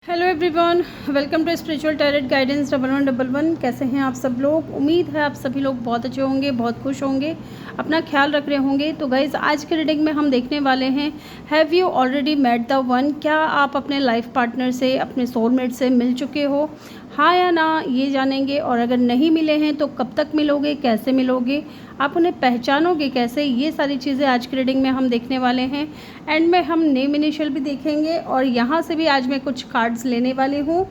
Hello everyone, welcome to spiritual tarot guidance 1111। कैसे हैं आप सब लोग? उम्मीद है आप सभी लोग बहुत अच्छे होंगे, बहुत खुश होंगे, अपना ख्याल रख रहे होंगे। तो गाइज़, आज के रीडिंग में हम देखने वाले हैं, have you already met the one? क्या आप अपने लाइफ पार्टनर से, अपने सोलमेट से मिल चुके हो? हाँ या ना, ये जानेंगे। और अगर नहीं मिले हैं तो कब तक मिलोगे, कैसे मिलोगे, आप उन्हें पहचानोगे कैसे, ये सारी चीज़ें आज की रीडिंग में हम देखने वाले हैं। एंड में हम नेम इनिशियल भी देखेंगे और यहाँ से भी आज मैं कुछ कार्ड्स लेने वाली हूँ।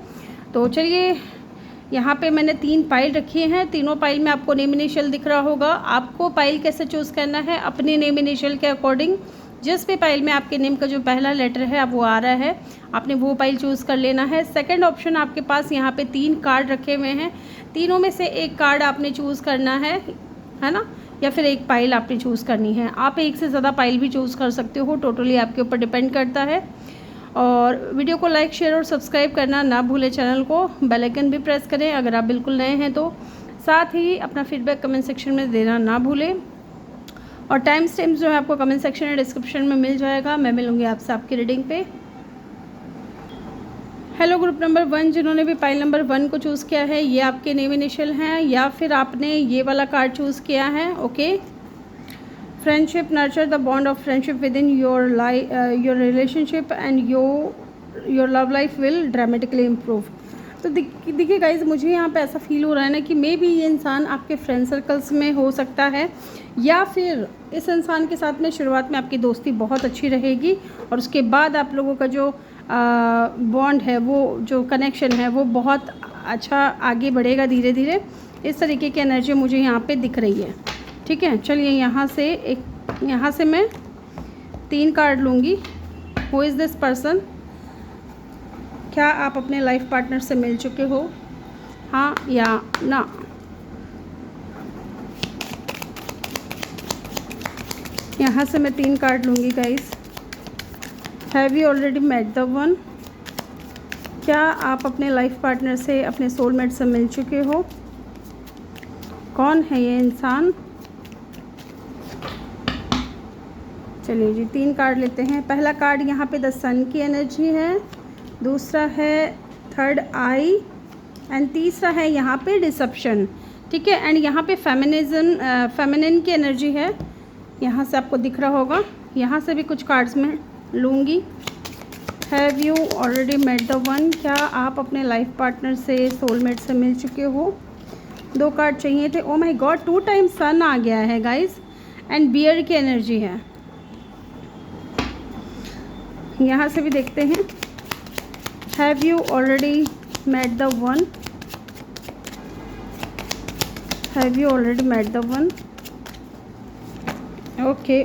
तो चलिए, यहाँ पे मैंने 3 पाइल रखी हैं। तीनों पाइल में आपको नेम इनिशियल दिख रहा होगा। आपको पाइल कैसे चूज़ करना है? अपने नेम इनिशियल के अकॉर्डिंग, जिस भी पाइल में आपके नेम का जो पहला लेटर है अब वो आ रहा है, आपने वो पाइल चूज़ कर लेना है। सेकंड ऑप्शन, आपके पास यहाँ पे 3 कार्ड रखे हुए हैं, तीनों में से एक कार्ड आपने चूज़ करना है ना, या फिर एक पाइल आपने चूज़ करनी है। आप एक से ज़्यादा पाइल भी चूज़ कर सकते हो, टोटली आपके ऊपर डिपेंड करता है। और वीडियो को लाइक, शेयर और सब्सक्राइब करना ना भूलें। चैनल को बेल आइकन भी प्रेस करें अगर आप बिल्कुल नए हैं तो। साथ ही अपना फीडबैक कमेंट सेक्शन में देना ना भूलें। और टाइम स्टैम्प्स जो है आपको कमेंट सेक्शन या डिस्क्रिप्शन में मिल जाएगा। मैं मिलूँगी आपसे आपकी रीडिंग पे। हेलो ग्रुप नंबर 1, जिन्होंने भी पाइल नंबर 1 को चूज़ किया है, ये आपके नेम इनिशियल हैं या फिर आपने ये वाला कार्ड चूज़ किया है। Okay, friendship nurture the bond of friendship with in your life, your relationship and your love life will dramatically improve. तो देखिए गाइज, मुझे यहाँ पे ऐसा फील हो रहा है ना कि मे बी ये इंसान आपके फ्रेंड सर्कल्स में हो सकता है, या फिर इस इंसान के साथ में शुरुआत में आपकी दोस्ती बहुत अच्छी रहेगी और उसके बाद आप लोगों का जो बॉन्ड है, वो जो कनेक्शन है, वो बहुत अच्छा आगे बढ़ेगा धीरे धीरे। इस तरीके की एनर्जी मुझे यहाँ पे दिख रही है। ठीक है, चलिए यहाँ से मैं 3 कार्ड लूँगी। Who is this person? क्या आप अपने लाइफ पार्टनर से मिल चुके हो, हाँ या ना? यहाँ से मैं 3 कार्ड लूँगी guys. Have you already met the one? क्या आप अपने लाइफ पार्टनर से, अपने सोलमेट से मिल चुके हो? कौन है ये इंसान? चलिए जी, 3 कार्ड लेते हैं। पहला कार्ड यहाँ पे द सन की एनर्जी है, दूसरा है थर्ड आई, एंड तीसरा है यहाँ पे डिसेप्शन। ठीक है, एंड यहाँ पे फेमिनिन की एनर्जी है, यहाँ से आपको दिख रहा होगा। यहाँ से भी कुछ कार्ड्स मैं लूँगी। Have you already met the one? क्या आप अपने लाइफ पार्टनर से, सोलमेट से मिल चुके हो? 2 कार्ड चाहिए थे। Oh my god, 2 times sun आ गया है गाइस, एंड बियर की एनर्जी है। यहाँ से भी देखते हैं। Have you already met the one? Have you already met the one? Okay,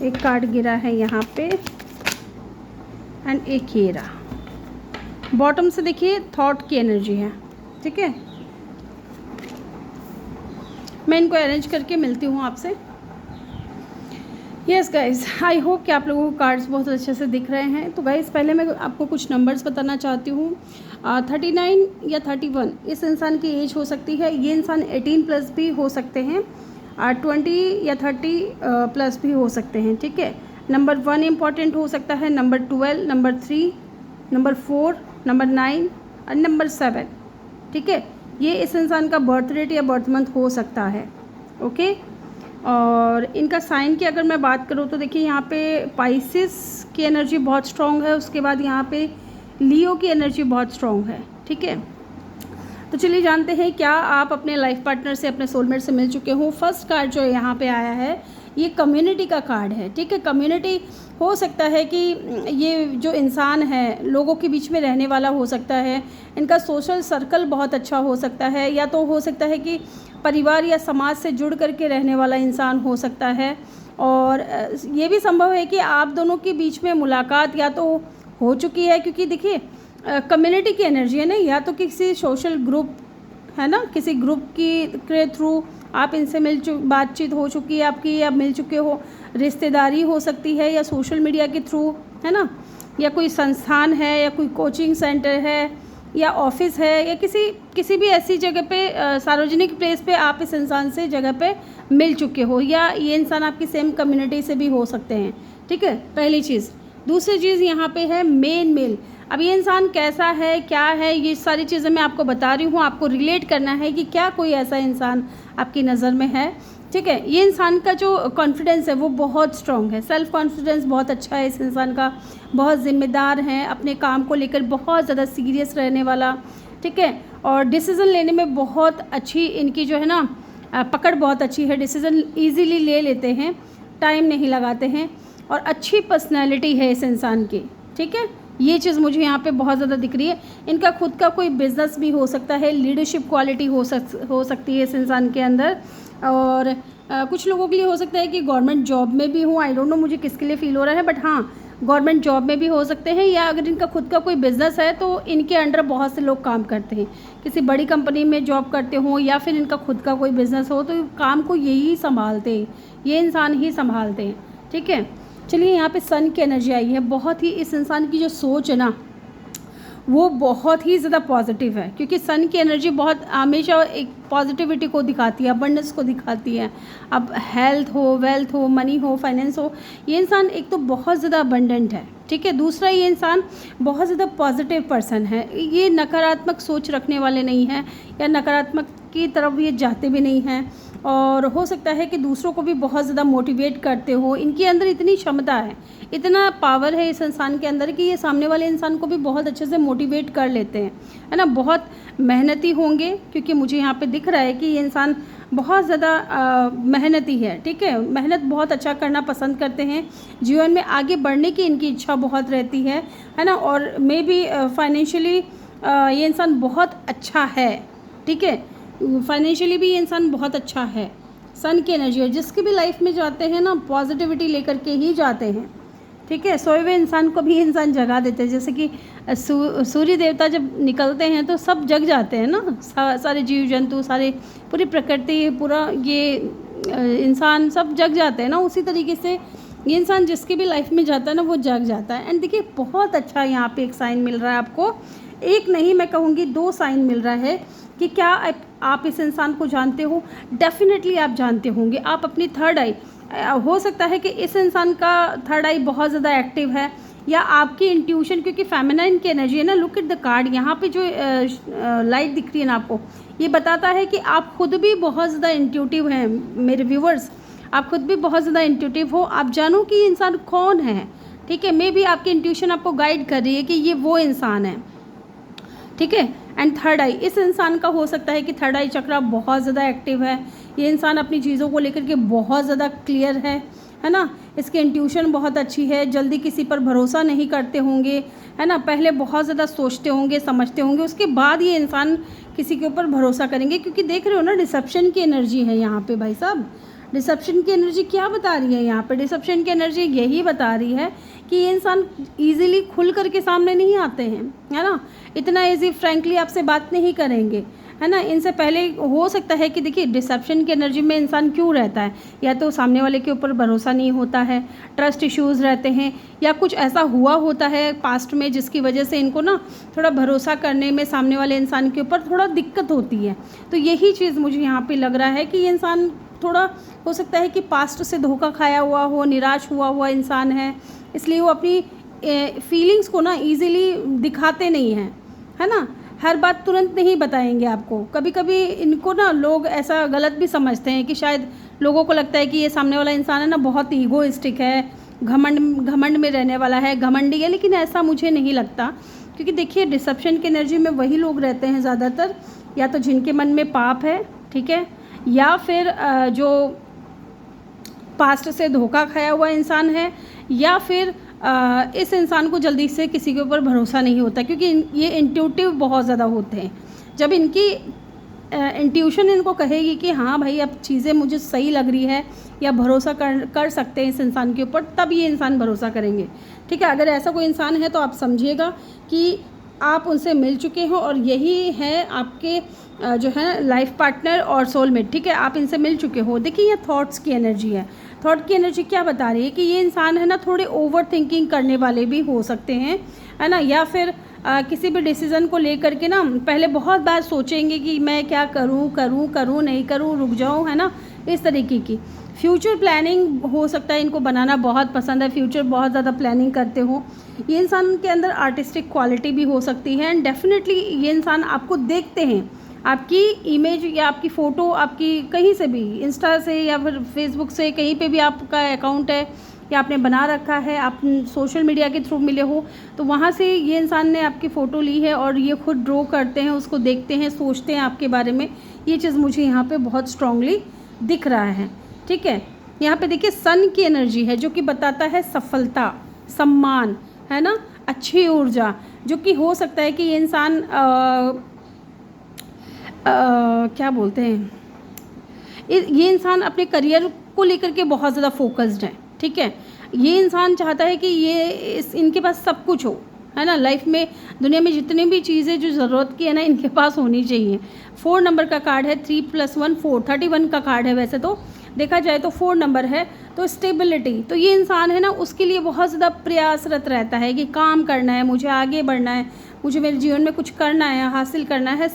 एक कार्ड गिरा है यहाँ पे, एंड एक ये रहा। बॉटम से देखिए, थॉट की एनर्जी है। ठीक है, मैं इनको अरेंज करके मिलती हूँ आपसे। यस गाइज़, आई होप कि आप लोगों को कार्ड्स बहुत अच्छे से दिख रहे हैं। तो गाइज़, पहले मैं आपको कुछ नंबर्स बताना चाहती हूँ। 39 या 31 इस इंसान की एज हो सकती है। ये इंसान 18+ भी हो सकते हैं, 20 या 30 प्लस भी हो सकते हैं। ठीक है, नंबर 1 इम्पॉर्टेंट हो सकता है, नंबर 12, नंबर 3, नंबर 4, नंबर 9 और नंबर 7। ठीक है, ये इस इंसान का बर्थ डेट या बर्थ मंथ हो सकता है। ओके, और इनका साइन की अगर मैं बात करूँ तो देखिए, यहाँ पे पाइसिस की एनर्जी बहुत स्ट्रॉन्ग है, उसके बाद यहाँ पे लियो की एनर्जी बहुत स्ट्रॉन्ग है। ठीक है, तो चलिए जानते हैं, क्या आप अपने लाइफ पार्टनर से, अपने सोलमेट से मिल चुके हो? फर्स्ट कार्ड जो यहाँ पे आया है, ये कम्युनिटी का कार्ड है। ठीक है, कम्युनिटी हो सकता है कि ये जो इंसान है लोगों के बीच में रहने वाला हो सकता है, इनका सोशल सर्कल बहुत अच्छा हो सकता है, या तो हो सकता है कि परिवार या समाज से जुड़ करके रहने वाला इंसान हो सकता है। और ये भी संभव है कि आप दोनों के बीच में मुलाकात या तो हो चुकी है, क्योंकि देखिए कम्युनिटी की एनर्जी है ना, या तो किसी सोशल ग्रुप है ना, किसी ग्रुप के थ्रू आप इनसे बातचीत हो चुकी है आपकी, या मिल चुके हो। रिश्तेदारी हो सकती है, या सोशल मीडिया के थ्रू, है ना, या कोई संस्थान है, या कोई कोचिंग सेंटर है, या ऑफिस है, या किसी भी ऐसी जगह पे, सार्वजनिक प्लेस पे आप इस इंसान से जगह पे मिल चुके हो, या ये इंसान आपकी सेम कम्युनिटी से भी हो सकते हैं। ठीक है, पहली चीज़। दूसरी चीज़ यहाँ पे है मेन मेल। अब ये इंसान कैसा है, क्या है, ये सारी चीज़ें मैं आपको बता रही हूँ। आपको रिलेट करना है कि क्या कोई ऐसा इंसान आपकी नज़र में है, ठीक है। ये इंसान का जो कॉन्फिडेंस है वो बहुत स्ट्रॉन्ग है, सेल्फ़ कॉन्फिडेंस बहुत अच्छा है इस इंसान का, बहुत ज़िम्मेदार है, अपने काम को लेकर बहुत ज़्यादा सीरियस रहने वाला, ठीक है। और डिसीज़न लेने में बहुत अच्छी इनकी जो है ना पकड़ बहुत अच्छी है, डिसीज़न ईज़िली ले लेते हैं, टाइम नहीं लगाते हैं, और अच्छी पर्सनैलिटी है इस इंसान की, ठीक है। ये चीज़ मुझे यहाँ पे बहुत ज़्यादा दिख रही है। इनका खुद का कोई बिज़नेस भी हो सकता है, लीडरशिप क्वालिटी हो सकती है इस इंसान के अंदर, और कुछ लोगों के लिए हो सकता है कि गवर्नमेंट जॉब में भी हो, आई डोंट नो मुझे किसके लिए फ़ील हो रहा है, बट हाँ गवर्नमेंट जॉब में भी हो सकते हैं, या अगर इनका खुद का कोई बिज़नेस है तो इनके अंडर बहुत से लोग काम करते हैं, किसी बड़ी कंपनी में जॉब करते हों या फिर इनका खुद का कोई बिज़नेस हो, तो काम को यही संभालते हैं, ये इंसान ही संभालते हैं, ठीक है। चलिए यहाँ पे सन की एनर्जी आई है, बहुत ही इस इंसान की जो सोच है ना वो बहुत ही ज़्यादा पॉजिटिव है, क्योंकि सन की एनर्जी बहुत हमेशा एक पॉजिटिविटी को दिखाती है, अबंडेंस को दिखाती है। अब हेल्थ हो, वेल्थ हो, मनी हो, फाइनेंस हो, ये इंसान एक तो बहुत ज़्यादा अबंडेंट है, ठीक है। दूसरा ये इंसान बहुत ज़्यादा पॉजिटिव पर्सन है, ये नकारात्मक सोच रखने वाले नहीं हैं या नकारात्मक की तरफ ये जाते भी नहीं हैं, और हो सकता है कि दूसरों को भी बहुत ज़्यादा मोटिवेट करते हो। इनके अंदर इतनी क्षमता है, इतना पावर है इस इंसान के अंदर कि ये सामने वाले इंसान को भी बहुत अच्छे से मोटिवेट कर लेते हैं, है ना। बहुत मेहनती होंगे, क्योंकि मुझे यहाँ पे दिख रहा है कि ये इंसान बहुत ज़्यादा मेहनती है, ठीक है। मेहनत बहुत अच्छा करना पसंद करते हैं, जीवन में आगे बढ़ने की इनकी इच्छा बहुत रहती है ना। और मे बी फाइनेंशियली ये इंसान बहुत अच्छा है, ठीक है। फाइनेंशियली भी ये इंसान बहुत अच्छा है। सन की एनर्जी है, जिसकी भी लाइफ में जाते हैं ना पॉजिटिविटी लेकर के ही जाते हैं, ठीक है। सोए हुए इंसान को भी इंसान जगा देते हैं, जैसे कि सूर्य देवता जब निकलते हैं तो सब जग जाते हैं ना, सारे जीव जंतु, सारे पूरी प्रकृति, पूरा ये इंसान सब जग जाते हैं ना। उसी तरीके से ये इंसान जिसकी भी लाइफ में जाता है ना वो जग जाता है। एंड देखिए बहुत अच्छा यहाँ पे एक साइन मिल रहा है आपको, एक नहीं मैं कहूँगी 2 साइन मिल रहा है कि क्या आप इस इंसान को जानते हो। डेफिनेटली आप जानते होंगे, आप अपनी थर्ड आई, हो सकता है कि इस इंसान का थर्ड आई बहुत ज़्यादा एक्टिव है, या आपकी इंट्यूशन, क्योंकि फेमिनाइन की एनर्जी है ना। लुक एट द कार्ड, यहाँ पे जो लाइट दिख रही है ना आपको, ये बताता है कि आप खुद भी बहुत ज़्यादा इंट्यूटिव हैं मेरे व्यूवर्स, आप खुद भी बहुत ज़्यादा इंट्यूटिव हो। आप जानो कि ये इंसान कौन है, ठीक है। मे बी आपकी इंट्यूशन आपको गाइड कर रही है कि ये वो इंसान है, ठीक है। एंड थर्ड आई, इस इंसान का हो सकता है कि थर्ड आई चक्र बहुत ज़्यादा एक्टिव है। ये इंसान अपनी चीज़ों को लेकर के बहुत ज़्यादा क्लियर है ना। इसकी इंट्यूशन बहुत अच्छी है, जल्दी किसी पर भरोसा नहीं करते होंगे, है ना। पहले बहुत ज़्यादा सोचते होंगे, समझते होंगे, उसके बाद ये इंसान किसी के ऊपर भरोसा करेंगे, क्योंकि देख रहे हो ना डिसेप्शन की एनर्जी है यहाँ पे भाई साहब। डिसेप्शन की एनर्जी क्या बता रही है यहाँ पे, डिसेप्शन की एनर्जी यही बता रही है कि ये इंसान ईजिली खुल करके सामने नहीं आते हैं, है ना। इतना ईजी फ्रैंकली आपसे बात नहीं करेंगे, है ना। इनसे पहले हो सकता है कि देखिए डिसेप्शन की एनर्जी में इंसान क्यों रहता है, या तो सामने वाले के ऊपर भरोसा नहीं होता है, ट्रस्ट इश्यूज़ रहते हैं, या कुछ ऐसा हुआ होता है पास्ट में जिसकी वजह से इनको ना थोड़ा भरोसा करने में सामने वाले इंसान के ऊपर थोड़ा दिक्कत होती है। तो यही चीज़ मुझे यहाँ पे लग रहा है कि ये इंसान थोड़ा हो सकता है कि पास्ट से धोखा खाया हुआ हो, निराश हुआ इंसान है, इसलिए वो अपनी फीलिंग्स को ना ईज़िली दिखाते नहीं हैं, है ना। हर बात तुरंत नहीं बताएंगे आपको, कभी कभी इनको ना लोग ऐसा गलत भी समझते हैं कि शायद लोगों को लगता है कि ये सामने वाला इंसान है ना बहुत ईगोइस्टिक है, घमंड में रहने वाला है, घमंडी है, लेकिन ऐसा मुझे नहीं लगता। क्योंकि देखिए डिसेप्शन की एनर्जी में वही लोग रहते हैं ज़्यादातर, या तो जिनके मन में पाप है, ठीक है, या फिर जो पास्ट से धोखा खाया हुआ इंसान है, या फिर इस इंसान को जल्दी से किसी के ऊपर भरोसा नहीं होता, क्योंकि ये इंट्यूटिव बहुत ज़्यादा होते हैं। जब इनकी इंट्यूशन इनको कहेगी कि हाँ भाई अब चीज़ें मुझे सही लग रही है या भरोसा कर सकते हैं इस इंसान के ऊपर, तब ये इंसान भरोसा करेंगे, ठीक है। अगर ऐसा कोई इंसान है तो आप समझिएगा कि आप उनसे मिल चुके हो और यही है आपके जो है लाइफ पार्टनर और सोलमेट, ठीक है। आप इनसे मिल चुके हो। देखिए ये थॉट्स की एनर्जी है, थॉट की एनर्जी क्या बता रही है कि ये इंसान है ना थोड़े ओवर थिंकिंग करने वाले भी हो सकते हैं, है ना। या फिर किसी भी डिसीज़न को लेकर के ना पहले बहुत बार सोचेंगे कि मैं क्या करूं नहीं करूं, रुक जाऊं, है ना, इस तरीके की। फ्यूचर प्लानिंग हो सकता है इनको बनाना बहुत पसंद है, फ्यूचर बहुत ज़्यादा प्लानिंग करते हो। ये इंसान के अंदर आर्टिस्टिक क्वालिटी भी हो सकती है, एंड डेफिनेटली ये इंसान आपको देखते हैं, आपकी इमेज या आपकी फ़ोटो आपकी कहीं से भी, इंस्टा से या फिर फेसबुक से, कहीं पे भी आपका अकाउंट है या आपने बना रखा है, आप सोशल मीडिया के थ्रू मिले हो, तो वहाँ से ये इंसान ने आपकी फ़ोटो ली है और ये खुद ड्रॉ करते हैं, उसको देखते हैं, सोचते हैं आपके बारे में। ये चीज़ मुझे यहाँ पे बहुत स्ट्रांगली दिख रहा है। ठीक है, यहाँ पे देखिए सन की एनर्जी है जो कि बताता है सफलता, सम्मान, है ना, अच्छी ऊर्जा, जो कि हो सकता है कि ये इंसान क्या बोलते हैं, ये इंसान अपने करियर को लेकर के बहुत ज़्यादा फोकस्ड है। ठीक है, ये इंसान चाहता है कि इनके पास सब कुछ हो, है ना, लाइफ में, दुनिया में जितनी भी चीज़ें जो ज़रूरत की है ना, इनके पास होनी चाहिए। 4 नंबर का कार्ड है, 3 + 1 4, 31 का कार्ड है, वैसे तो देखा जाए तो 4 नंबर है, तो स्टेबिलिटी, तो ये इंसान है ना, उसके लिए बहुत ज़्यादा प्रयासरत रहता है कि काम करना है, मुझे आगे बढ़ना है, मुझे मेरे जीवन में कुछ करना है, हासिल करना है,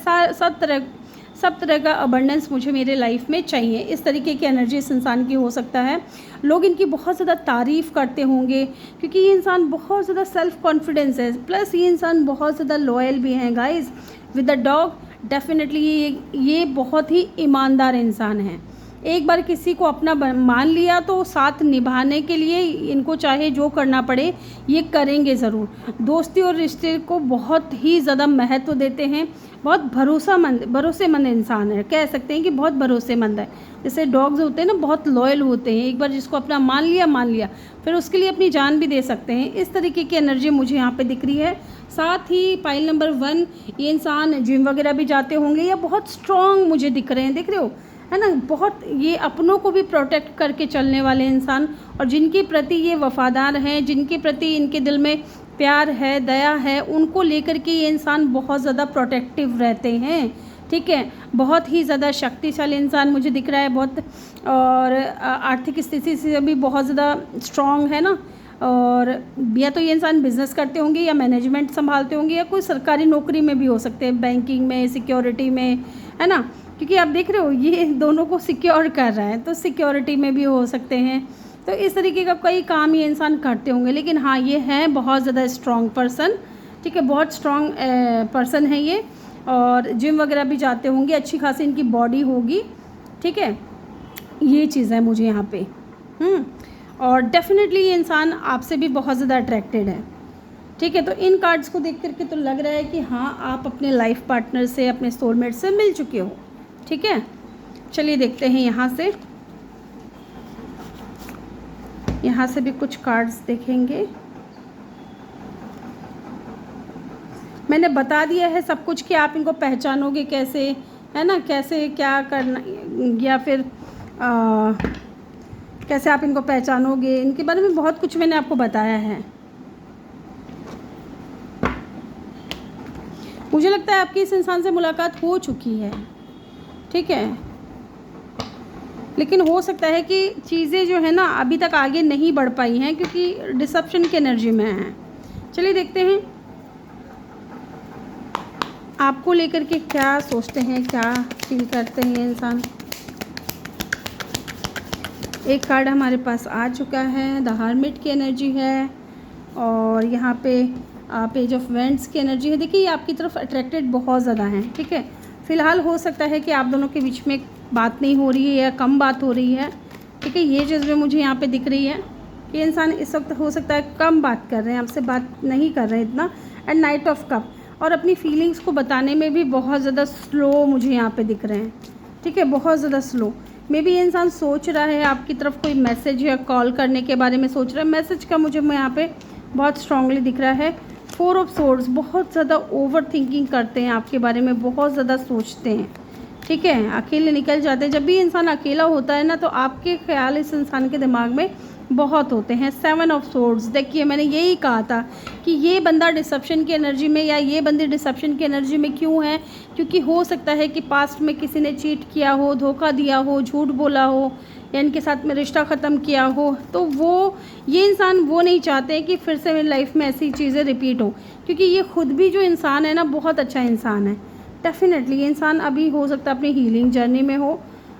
सब तरह का अबंडेंस मुझे मेरे लाइफ में चाहिए। इस तरीके की एनर्जी इस इंसान की हो सकता है। लोग इनकी बहुत ज़्यादा तारीफ़ करते होंगे क्योंकि ये इंसान बहुत ज़्यादा सेल्फ कॉन्फिडेंस है, प्लस ये इंसान बहुत ज़्यादा लॉयल भी हैं guys. With the dog definitely ये बहुत ही ईमानदार इंसान है। एक बार किसी को अपना मान लिया तो साथ निभाने के लिए इनको चाहे जो करना पड़े ये करेंगे ज़रूर। दोस्ती और रिश्ते को बहुत ही ज़्यादा महत्व देते हैं, बहुत भरोसेमंद इंसान है, कह सकते हैं कि बहुत भरोसेमंद है। जैसे डॉग्स होते हैं ना, बहुत लॉयल होते हैं, एक बार जिसको अपना मान लिया फिर उसके लिए अपनी जान भी दे सकते हैं। इस तरीके की एनर्जी मुझे यहाँ पे दिख रही है। साथ ही पाइल नंबर 1, ये इंसान जिम वगैरह भी जाते होंगे या बहुत स्ट्रॉन्ग मुझे दिख रहे हैं, देख रहे हो, है ना, बहुत ये अपनों को भी प्रोटेक्ट करके चलने वाले इंसान, और जिनके प्रति ये वफ़ादार हैं, जिनके प्रति इनके दिल में प्यार है, दया है, उनको लेकर के ये इंसान बहुत ज़्यादा प्रोटेक्टिव रहते हैं। ठीक है, बहुत ही ज़्यादा शक्तिशाली इंसान मुझे दिख रहा है, बहुत, और आर्थिक स्थिति से भी बहुत ज़्यादा स्ट्रॉन्ग है ना, और या तो ये इंसान बिज़नेस करते होंगे या मैनेजमेंट संभालते होंगे या कोई सरकारी नौकरी में भी हो सकते हैं, बैंकिंग में, सिक्योरिटी में, है ना, क्योंकि आप देख रहे हो ये दोनों को सिक्योर कर रहा है, तो सिक्योरिटी में भी हो सकते हैं। तो इस तरीके का कई काम ये इंसान करते होंगे, लेकिन हाँ ये है बहुत ज़्यादा स्ट्रॉन्ग पर्सन। ठीक है, बहुत स्ट्रॉन्ग पर्सन है ये, और जिम वगैरह भी जाते होंगे, अच्छी खासी इनकी बॉडी होगी। ठीक है, ये चीज़ है मुझे यहाँ पे। और डेफिनेटली ये इंसान आपसे भी बहुत ज़्यादा अट्रैक्टेड है। ठीक है, तो इन कार्ड्स को देख करके तो लग रहा है कि हाँ आप अपने लाइफ पार्टनर से, अपने सोलमेट से मिल चुके हो। ठीक है, चलिए देखते हैं यहाँ से भी कुछ कार्ड्स देखेंगे। मैंने बता दिया है सब कुछ कि आप इनको पहचानोगे कैसे, है ना, कैसे क्या करना, या फिर कैसे आप इनको पहचानोगे, इनके बारे में बहुत कुछ मैंने आपको बताया है। मुझे लगता है आपकी इस इंसान से मुलाकात हो चुकी है। ठीक है, लेकिन हो सकता है कि चीज़ें जो है ना अभी तक आगे नहीं बढ़ पाई हैं क्योंकि डिसेप्शन की एनर्जी में हैं। चलिए देखते हैं आपको लेकर के क्या सोचते हैं, क्या फील करते हैं ये इंसान। एक कार्ड हमारे पास आ चुका है, द हर्मिट की एनर्जी है, और यहाँ पे पेज ऑफ वेंट्स की एनर्जी है। देखिए ये आपकी तरफ अट्रैक्टेड बहुत ज़्यादा हैं। ठीक है, फ़िलहाल हो सकता है कि आप दोनों के बीच में बात नहीं हो रही है या कम बात हो रही है। ठीक है, ये चीज़ भी मुझे यहाँ पे दिख रही है कि इंसान इस वक्त हो सकता है कम बात कर रहे हैं, आपसे बात नहीं कर रहे हैं इतना। एंड नाइट ऑफ कप, और अपनी फीलिंग्स को बताने में भी बहुत ज़्यादा स्लो मुझे यहाँ पे दिख रहे हैं। ठीक है, बहुत ज़्यादा स्लो। मे बी ये इंसान सोच रहा है आपकी तरफ कोई मैसेज या कॉल करने के बारे में सोच रहा है। मैसेज का मुझे यहाँ पे बहुत स्ट्रांगली दिख रहा है। 4 ऑफ सोर्ड्स, बहुत ज़्यादा ओवर थिंकिंग करते हैं आपके बारे में, बहुत ज़्यादा सोचते हैं। ठीक है, अकेले निकल जाते हैं। जब भी इंसान अकेला होता है ना तो आपके ख्याल इस इंसान के दिमाग में बहुत होते हैं। 7 ऑफ सोर्ड्स, देखिए मैंने यही कहा था कि ये बंदा डिसेप्शन की एनर्जी में या ये बंदी डिसेप्शन की एनर्जी में क्यों है, क्योंकि हो सकता है कि पास्ट में किसी ने चीट किया हो, धोखा दिया हो, झूठ बोला हो, या इनके साथ में रिश्ता ख़त्म किया हो। तो ये इंसान वो नहीं चाहते हैं कि फिर से मेरी लाइफ में ऐसी चीज़ें रिपीट हो, क्योंकि ये खुद भी जो इंसान है ना बहुत अच्छा इंसान है। डेफिनेटली ये इंसान अभी हो सकता है अपनी हीलिंग जर्नी में हो,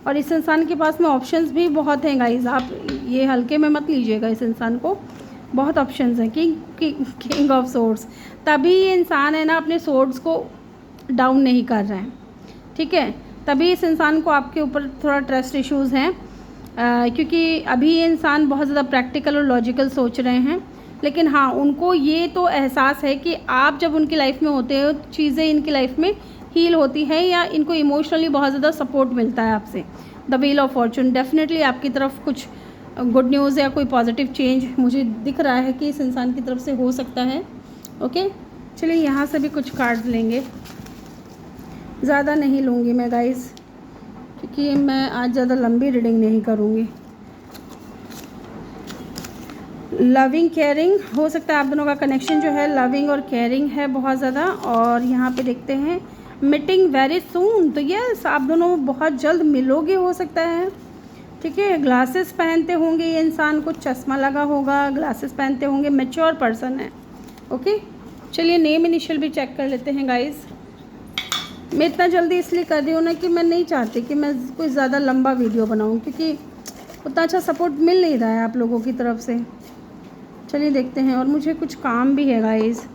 और इस इंसान के पास में ऑप्शंस भी बहुत हैं गाइस, आप ये हल्के में मत लीजिएगा इस इंसान को, बहुत ऑप्शंस हैं। किंग ऑफ सोर्ड्स, तभी ये इंसान है ना अपने सोर्ड्स को डाउन नहीं कर रहे हैं, ठीक है। तभी इस इंसान को आपके ऊपर थोड़ा ट्रस्ट इश्यूज़ हैं, क्योंकि अभी ये इंसान बहुत ज़्यादा प्रैक्टिकल और लॉजिकल सोच रहे हैं। लेकिन हाँ, उनको ये तो एहसास है कि आप जब उनकी लाइफ में होते हो चीज़ें इनकी लाइफ में हील होती है, या इनको इमोशनली बहुत ज़्यादा सपोर्ट मिलता है आपसे। The wheel of Fortune, definitely आपकी तरफ कुछ गुड न्यूज़ या कोई पॉजिटिव चेंज मुझे दिख रहा है कि इस इंसान की तरफ से हो सकता है। ओके, चलिए यहाँ से भी कुछ कार्ड्स लेंगे, ज़्यादा नहीं लूँगी मैं गाइस, क्योंकि मैं आज ज़्यादा लंबी रीडिंग नहीं करूँगी। लविंग केयरिंग, हो सकता है आप दोनों का कनेक्शन जो है लविंग और केयरिंग है बहुत ज़्यादा। और यहाँ पे देखते हैं मीटिंग वेरी सून, तो यस आप दोनों बहुत जल्द मिलोगे हो सकता है, ठीक है। ग्लासेस पहनते होंगे ये इंसान, कुछ चश्मा लगा होगा, ग्लासेस पहनते होंगे, मैच्योर पर्सन है। ओके, चलिए नेम इनिशियल भी चेक कर लेते हैं गाइस। मैं इतना जल्दी इसलिए कर रही हूँ ना कि मैं नहीं चाहती कि मैं कोई ज़्यादा लंबा वीडियो बनाऊँ, क्योंकि उतना अच्छा सपोर्ट मिल नहीं रहा है आप लोगों की तरफ से। चलिए देखते हैं, और मुझे कुछ काम भी है गाइस।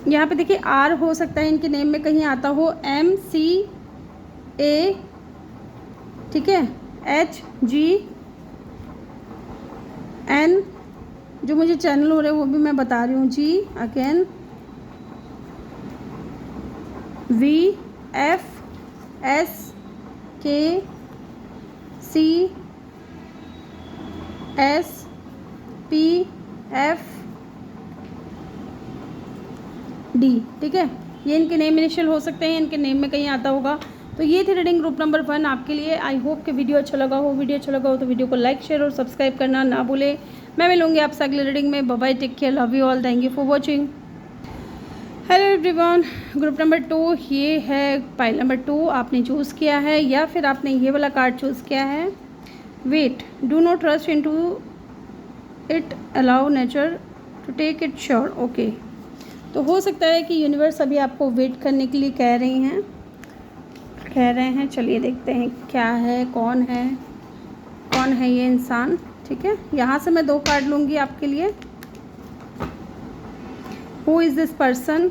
यहाँ पे देखिए आर हो सकता है इनके नेम में कहीं आता हो, MCA, ठीक है, HGN, जो मुझे चैनल हो रहे हैं वो भी मैं बता रही हूँ, G अगेन, VFSKCSPFD, ठीक है। ये इनके नेम इनिशियल हो सकते हैं, इनके नेम में कहीं आता होगा। तो ये थी रीडिंग ग्रुप नंबर 1 आपके लिए। आई होप कि वीडियो अच्छा लगा हो। वीडियो अच्छा लगा हो तो वीडियो को लाइक, शेयर और सब्सक्राइब करना ना भूलें। मैं मिलूंगी आपसे अगले रीडिंग में। Bye bye, take care, love you all, thank you for watching. Hello everyone, group number 2 ये है, पाइल नंबर 2 आपने चूज़ किया है, या फिर आपने ये वाला कार्ड चूज़ किया है, wait, do not trust into it, allow nature to take it sure. Okay, तो हो सकता है कि यूनिवर्स अभी आपको वेट करने के लिए कह रहे हैं। चलिए देखते हैं क्या है, कौन है ये इंसान, ठीक है। यहाँ से मैं 2 कार्ड लूँगी आपके लिए। हु इज़ दिस पर्सन,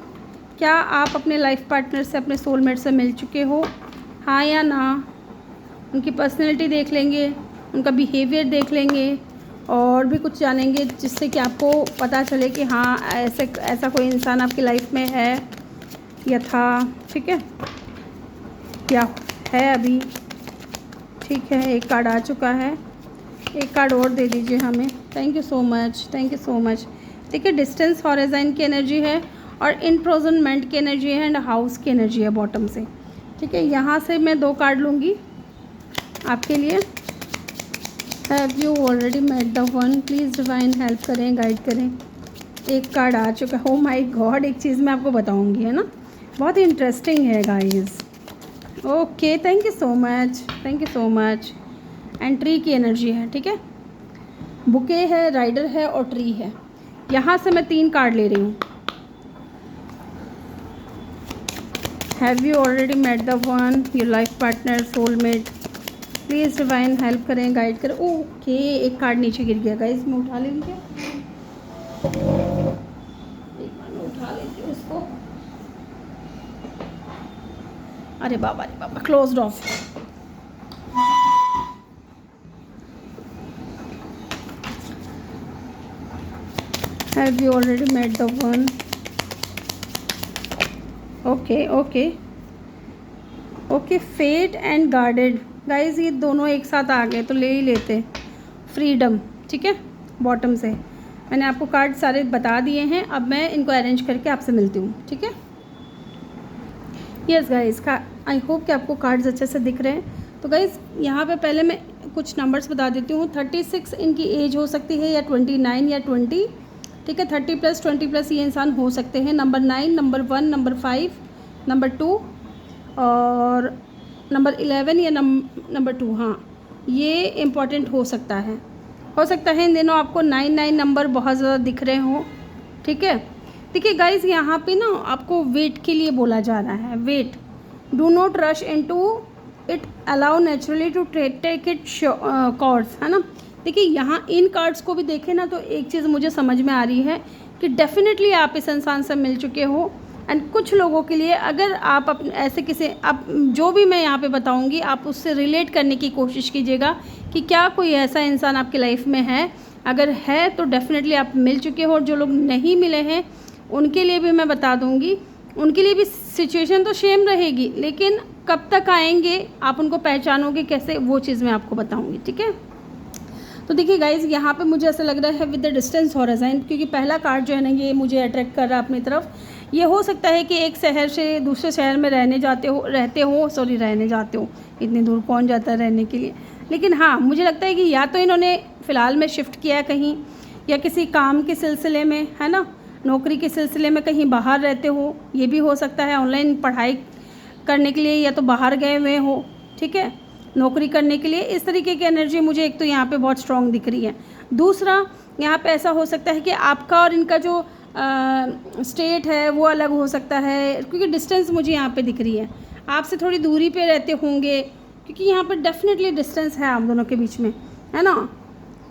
क्या आप अपने लाइफ पार्टनर से, अपने सोलमेट से मिल चुके हो, हाँ या ना। उनकी पर्सनैलिटी देख लेंगे, उनका बिहेवियर देख लेंगे, और भी कुछ जानेंगे जिससे कि आपको पता चले कि हाँ ऐसा कोई इंसान आपकी लाइफ में है या था, ठीक है, या है अभी, ठीक है। एक कार्ड आ चुका है, एक कार्ड और दे दीजिए हमें। Thank you so much, thank you so much. देखिए डिस्टेंस हॉरिज़ॉन की एनर्जी है, और इम्प्रिजनमेंट की एनर्जी है, एंड हाउस की एनर्जी है बॉटम से, ठीक है। यहाँ से मैं 2 कार्ड लूँगी आपके लिए। Have you already met the one, please divine help करें, गाइड करें। एक कार्ड आ चुका है। ओ माय गॉड, एक चीज़ मैं आपको बताऊँगी, है ना, बहुत ही इंटरेस्टिंग है guys. Okay, thank you so much, thank you so much. And tree की एनर्जी है, ठीक है, बुके है, राइडर है और ट्री है। यहाँ से मैं 3 कार्ड ले रही हूँ। Have you already met the one, your life partner, soulmate, please divine help करें, गाइड करें। ओके, एक कार्ड नीचे गिर गया गाइस, मैं उठा लेंगे, एक बार मैं उठा लेती हूँ इसको। अरे बाबा, closed off. Have you already met the one? Okay, fate and guarded guys, ये दोनों एक साथ आ गए तो ले ही लेते। फ्रीडम, ठीक है, बॉटम से मैंने आपको कार्ड सारे बता दिए हैं। अब मैं इनको अरेंज करके आपसे मिलती हूँ, ठीक है। यस गाइज, आई होप कि आपको कार्ड्स अच्छे से दिख रहे हैं। तो गाइज यहाँ पे पहले मैं कुछ नंबर्स बता देती हूँ। 36 इनकी एज हो सकती है, या 29 या 20, ठीक है। 30 प्लस 20 प्लस ये इंसान हो सकते हैं। नंबर 9, नंबर 1, नंबर 5, नंबर 2 और नंबर 11 या नंबर 2, हाँ ये इम्पॉर्टेंट हो सकता है इन दिनों आपको 99 नंबर बहुत ज़्यादा दिख रहे हो, ठीक है। देखिए गाइज़ यहाँ पे ना आपको वेट के लिए बोला जा रहा है, wait, do not rush into it, allow naturally to take it course, है ना। देखिए यहाँ इन कार्ड्स को भी देखें ना तो एक चीज़ मुझे समझ में आ रही है कि डेफिनेटली आप इस इंसान से मिल चुके हो। एंड कुछ लोगों के लिए अगर आप ऐसे किसी आप जो भी मैं यहाँ पे बताऊँगी आप उससे रिलेट करने की कोशिश कीजिएगा कि क्या कोई ऐसा इंसान आपकी लाइफ में है। अगर है तो डेफिनेटली आप मिल चुके हो, और जो लोग नहीं मिले हैं उनके लिए भी मैं बता दूँगी, उनके लिए भी सिचुएशन तो सेम रहेगी, लेकिन कब तक आएंगे आप उनको पहचानोगे कैसे, वो चीज़ मैं आपको बताऊँगी, ठीक है। तो देखिए गाइज़ यहाँ पे मुझे ऐसा लग रहा है विद द डिस्टेंस हॉरिज़ॉन, क्योंकि पहला कार्ड जो है ना ये मुझे अट्रैक्ट कर रहा है अपनी तरफ। ये हो सकता है कि एक शहर से दूसरे शहर में रहने जाते हो, इतनी दूर कौन जाता है रहने के लिए। लेकिन हाँ मुझे लगता है कि या तो इन्होंने फ़िलहाल में शिफ्ट किया है कहीं, या किसी काम के सिलसिले में, है ना, नौकरी के सिलसिले में कहीं बाहर रहते हो, ये भी हो सकता है। ऑनलाइन पढ़ाई करने के लिए या तो बाहर गए हुए हो, ठीक है, नौकरी करने के लिए। इस तरीके की एनर्जी मुझे एक तो यहाँ पे बहुत स्ट्रॉन्ग दिख रही है। दूसरा यहाँ पे ऐसा हो सकता है कि आपका और इनका जो स्टेट है वो अलग हो सकता है, क्योंकि डिस्टेंस मुझे यहाँ पे दिख रही है। आपसे थोड़ी दूरी पे रहते होंगे, क्योंकि यहाँ पर डेफिनेटली डिस्टेंस है आप दोनों के बीच में, है ना,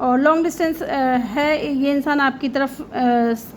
और लॉन्ग डिस्टेंस है। ये इंसान आपकी तरफ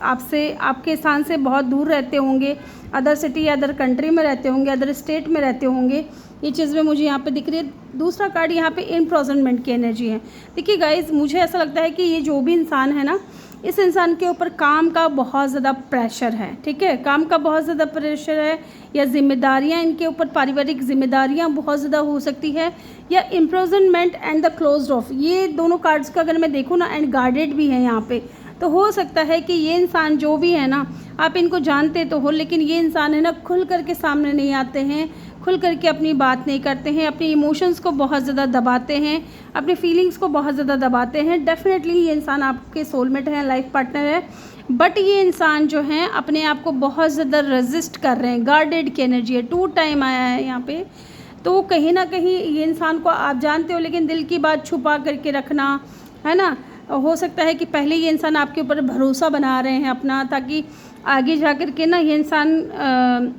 आपसे, आपके स्थान से बहुत दूर रहते होंगे, अदर सिटी या अदर कंट्री में रहते होंगे, अदर स्टेट में रहते होंगे। ये चीज़ में मुझे यहाँ पे दिख रही है। दूसरा कार्ड यहाँ पे इम्प्रिजनमेंट की एनर्जी है। देखिए गाइज मुझे ऐसा लगता है कि ये जो भी इंसान है ना, इस इंसान के ऊपर काम का बहुत ज़्यादा प्रेशर है, ठीक है, काम का बहुत ज़्यादा प्रेशर है, या जिम्मेदारियाँ इनके ऊपर, पारिवारिक जिम्मेदारियाँ बहुत ज़्यादा हो सकती है, या imprisonment and the closed of. ये दोनों कार्ड्स का अगर मैं देखूँ ना, एंड गार्डेड भी है यहाँ पे, तो हो सकता है कि ये इंसान जो भी है ना, आप इनको जानते तो हो, लेकिन ये इंसान है ना खुल करके सामने नहीं आते हैं, खुल करके अपनी बात नहीं करते हैं, अपने इमोशंस को बहुत ज़्यादा दबाते हैं, अपने फीलिंग्स को बहुत ज़्यादा दबाते हैं। डेफिनेटली ये इंसान आपके सोलमेट है, लाइफ पार्टनर है, बट ये इंसान जो है अपने आप को बहुत ज़्यादा रेजिस्ट कर रहे हैं। गार्डेड की एनर्जी है, 2 टाइम आया है यहाँ पे, तो कहीं ना कहीं ये इंसान को आप जानते हो, लेकिन दिल की बात छुपा करके रखना, है ना। हो सकता है कि पहले ये इंसान आपके ऊपर भरोसा बना रहे हैं अपना, ताकि आगे जा कर के ना ये इंसान